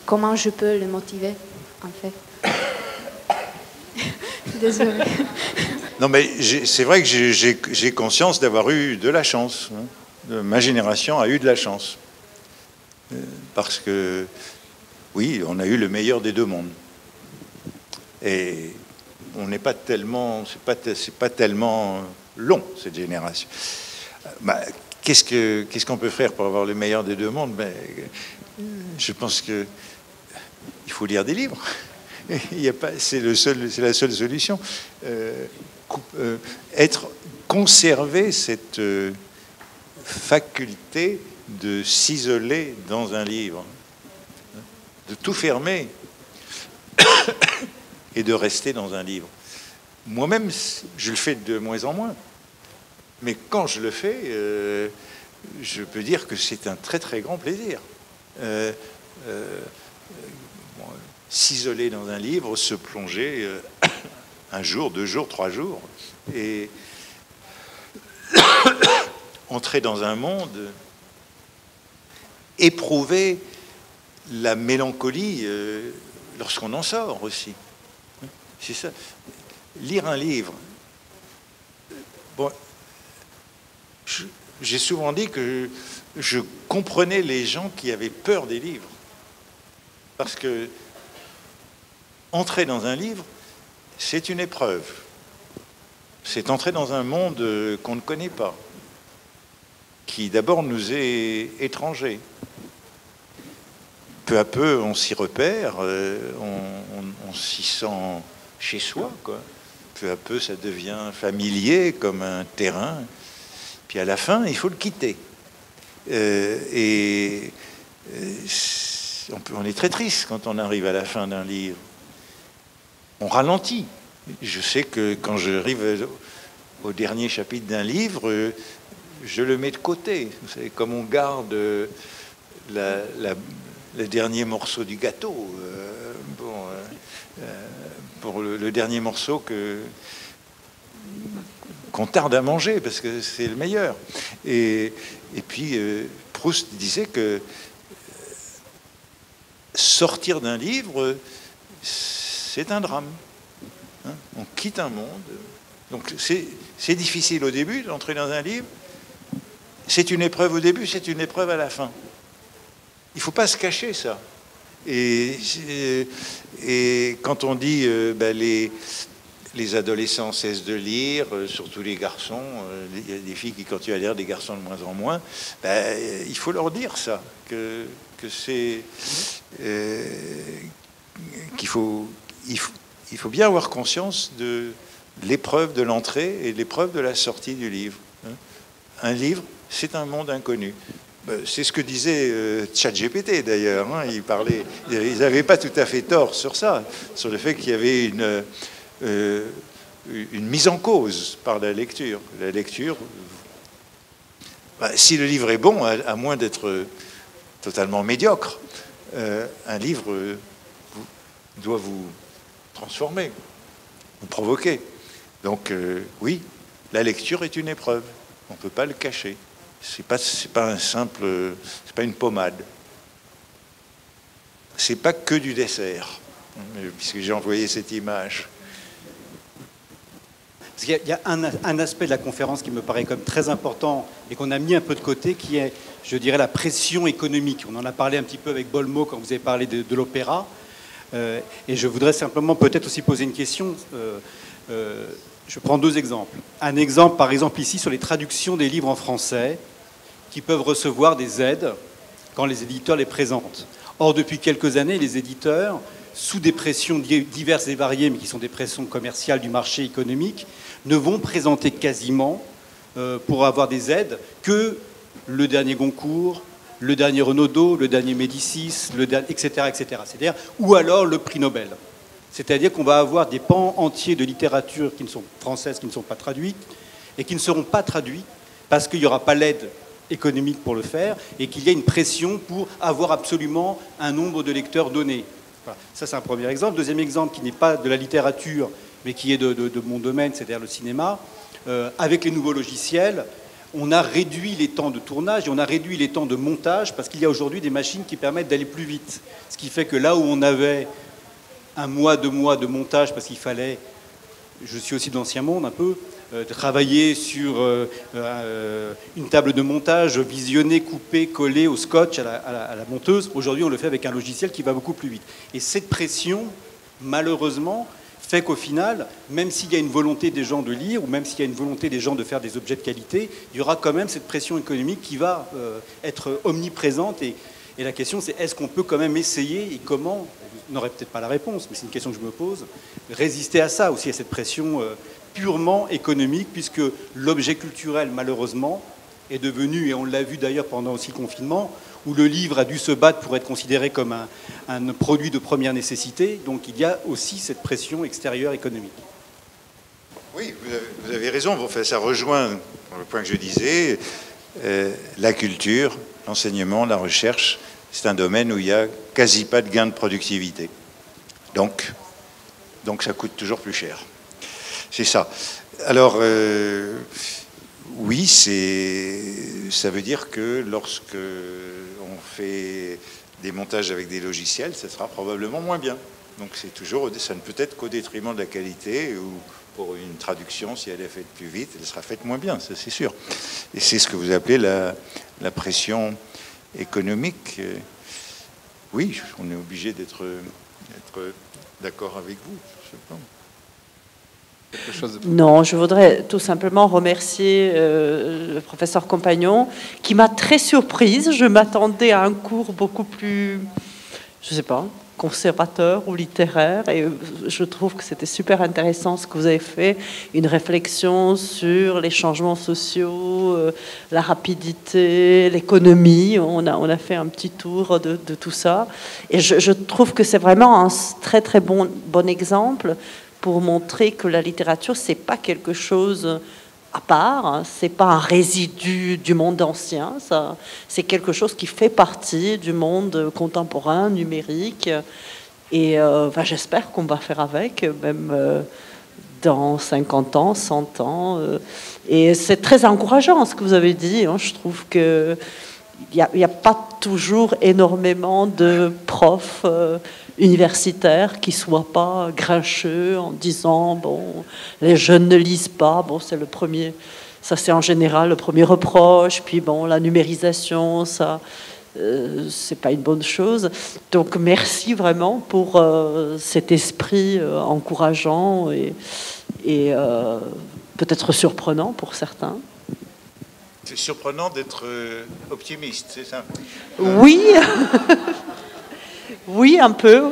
comment je peux les motiver, en fait? Désolée. Non, mais c'est vrai que j'ai conscience d'avoir eu de la chance. Hein. Ma génération a eu de la chance. Parce que, oui, on a eu le meilleur des deux mondes. Et on n'est pas tellement, c'est pas tellement long, cette génération. Bah, qu'est-ce qu'on peut faire pour avoir le meilleur des deux mondes? Ben, je pense que il faut lire des livres. C'est la seule solution. Conserver cette faculté de s'isoler dans un livre, de tout fermer et de rester dans un livre. Moi-même, je le fais de moins en moins. Mais quand je le fais, je peux dire que c'est un très très grand plaisir. S'isoler dans un livre, se plonger un jour, 2 jours, 3 jours, et entrer dans un monde, éprouver la mélancolie lorsqu'on en sort aussi. C'est ça. Lire un livre. Bon, j'ai souvent dit que je comprenais les gens qui avaient peur des livres. Parce que entrer dans un livre, c'est une épreuve. C'est entrer dans un monde qu'on ne connaît pas, qui d'abord nous est étranger. Peu à peu, on s'y repère, on s'y sent chez soi, quoi. Peu à peu, ça devient familier comme un terrain. Puis à la fin, il faut le quitter. On est très triste quand on arrive à la fin d'un livre. On ralentit. Je sais que quand j'arrive au dernier chapitre d'un livre, je le mets de côté. Vous savez, comme on garde le dernier morceau du gâteau, pour le dernier morceau qu'on tarde à manger, parce que c'est le meilleur. Et puis, Proust disait que sortir d'un livre, c'est un drame. Hein, on quitte un monde. Donc c'est difficile au début d'entrer dans un livre. C'est une épreuve au début, c'est une épreuve à la fin. Il ne faut pas se cacher ça. Et quand on dit les adolescents cessent de lire, surtout les garçons, il y a des filles qui continuent à lire, des garçons de moins en moins, il faut leur dire ça, qu'il faut bien avoir conscience de l'épreuve de l'entrée et l'épreuve de la sortie du livre. Un livre, c'est un monde inconnu. C'est ce que disait ChatGPT d'ailleurs. Ils n'avaient pas tout à fait tort sur ça, sur le fait qu'il y avait une mise en cause par la lecture. La lecture, si le livre est bon, à moins d'être totalement médiocre, un livre doit vous transformer, vous provoquer. Donc oui, la lecture est une épreuve. On ne peut pas le cacher. C'est pas une pommade. C'est pas que du dessert, puisque j'ai envoyé cette image. Parce qu'il y a un aspect de la conférence qui me paraît comme très important et qu'on a mis un peu de côté, qui est, je dirais, la pression économique. On en a parlé un petit peu avec Bolmo quand vous avez parlé de l'opéra. Et je voudrais simplement peut-être aussi poser une question. Je prends deux exemples. Un exemple, par exemple, ici, sur les traductions des livres en français qui peuvent recevoir des aides quand les éditeurs les présentent. Or, depuis quelques années, les éditeurs, sous des pressions diverses et variées, mais qui sont des pressions commerciales du marché économique, ne vont présenter quasiment, pour avoir des aides, que le dernier Goncourt, le dernier Renaudot, le dernier Médicis, etc., etc. C'est-à-dire, ou alors le prix Nobel. C'est-à-dire qu'on va avoir des pans entiers de littérature française qui ne sont pas traduites et qui ne seront pas traduits parce qu'il n'y aura pas l'aide économique pour le faire et qu'il y a une pression pour avoir absolument un nombre de lecteurs donné. Voilà. Ça, c'est un premier exemple. Deuxième exemple, qui n'est pas de la littérature, mais qui est de mon domaine, c'est-à-dire le cinéma. Avec les nouveaux logiciels, on a réduit les temps de tournage et on a réduit les temps de montage parce qu'il y a aujourd'hui des machines qui permettent d'aller plus vite. Ce qui fait que là où on avait un mois, 2 mois de montage parce qu'il fallait, je suis aussi de l'ancien monde un peu, travailler sur une table de montage, visionner, couper, coller au scotch à la monteuse. Aujourd'hui, on le fait avec un logiciel qui va beaucoup plus vite. Et cette pression, malheureusement, fait qu'au final, même s'il y a une volonté des gens de lire, ou même s'il y a une volonté des gens de faire des objets de qualité, il y aura quand même cette pression économique qui va être omniprésente. Et la question, c'est est-ce qu'on peut quand même essayer, et comment, vous n'aurez peut-être pas la réponse, mais c'est une question que je me pose, résister à ça aussi, à cette pression purement économique, puisque l'objet culturel, malheureusement, est devenu, et on l'a vu d'ailleurs pendant aussi le confinement, où le livre a dû se battre pour être considéré comme un produit de première nécessité. Donc il y a aussi cette pression extérieure économique. Oui, vous avez raison. Enfin, ça rejoint le point que je disais. La culture, l'enseignement, la recherche, c'est un domaine où il n'y a quasi pas de gain de productivité. Donc ça coûte toujours plus cher. C'est ça. Alors, oui, ça veut dire que lorsque on fait des montages avec des logiciels, ça sera probablement moins bien. Donc ça ne peut être qu'au détriment de la qualité, ou pour une traduction, si elle est faite plus vite, elle sera faite moins bien, ça c'est sûr. Et c'est ce que vous appelez la pression économique. Oui, on est obligé d'être d'accord avec vous, je pense. Non, je voudrais tout simplement remercier le professeur Compagnon, qui m'a très surprise. Je m'attendais à un cours beaucoup plus, je sais pas, conservateur ou littéraire, et je trouve que c'était super intéressant ce que vous avez fait, une réflexion sur les changements sociaux, la rapidité, l'économie. On a fait un petit tour de tout ça, et je trouve que c'est vraiment un très très bon exemple pour montrer que la littérature, c'est pas quelque chose à part, hein, c'est pas un résidu du monde ancien, ça, c'est quelque chose qui fait partie du monde contemporain, numérique, et j'espère qu'on va faire avec, même dans 50 ans, 100 ans, et c'est très encourageant ce que vous avez dit, hein, je trouve que il n'y a pas toujours énormément de profs universitaires qui ne soient pas grincheux en disant bon, les jeunes ne lisent pas, bon, c'est le premier, ça c'est en général le premier reproche, puis bon, la numérisation, ça c'est pas une bonne chose. Donc merci vraiment pour cet esprit encourageant et peut-être surprenant pour certains. C'est surprenant d'être optimiste, c'est ça? Oui, oui, un peu.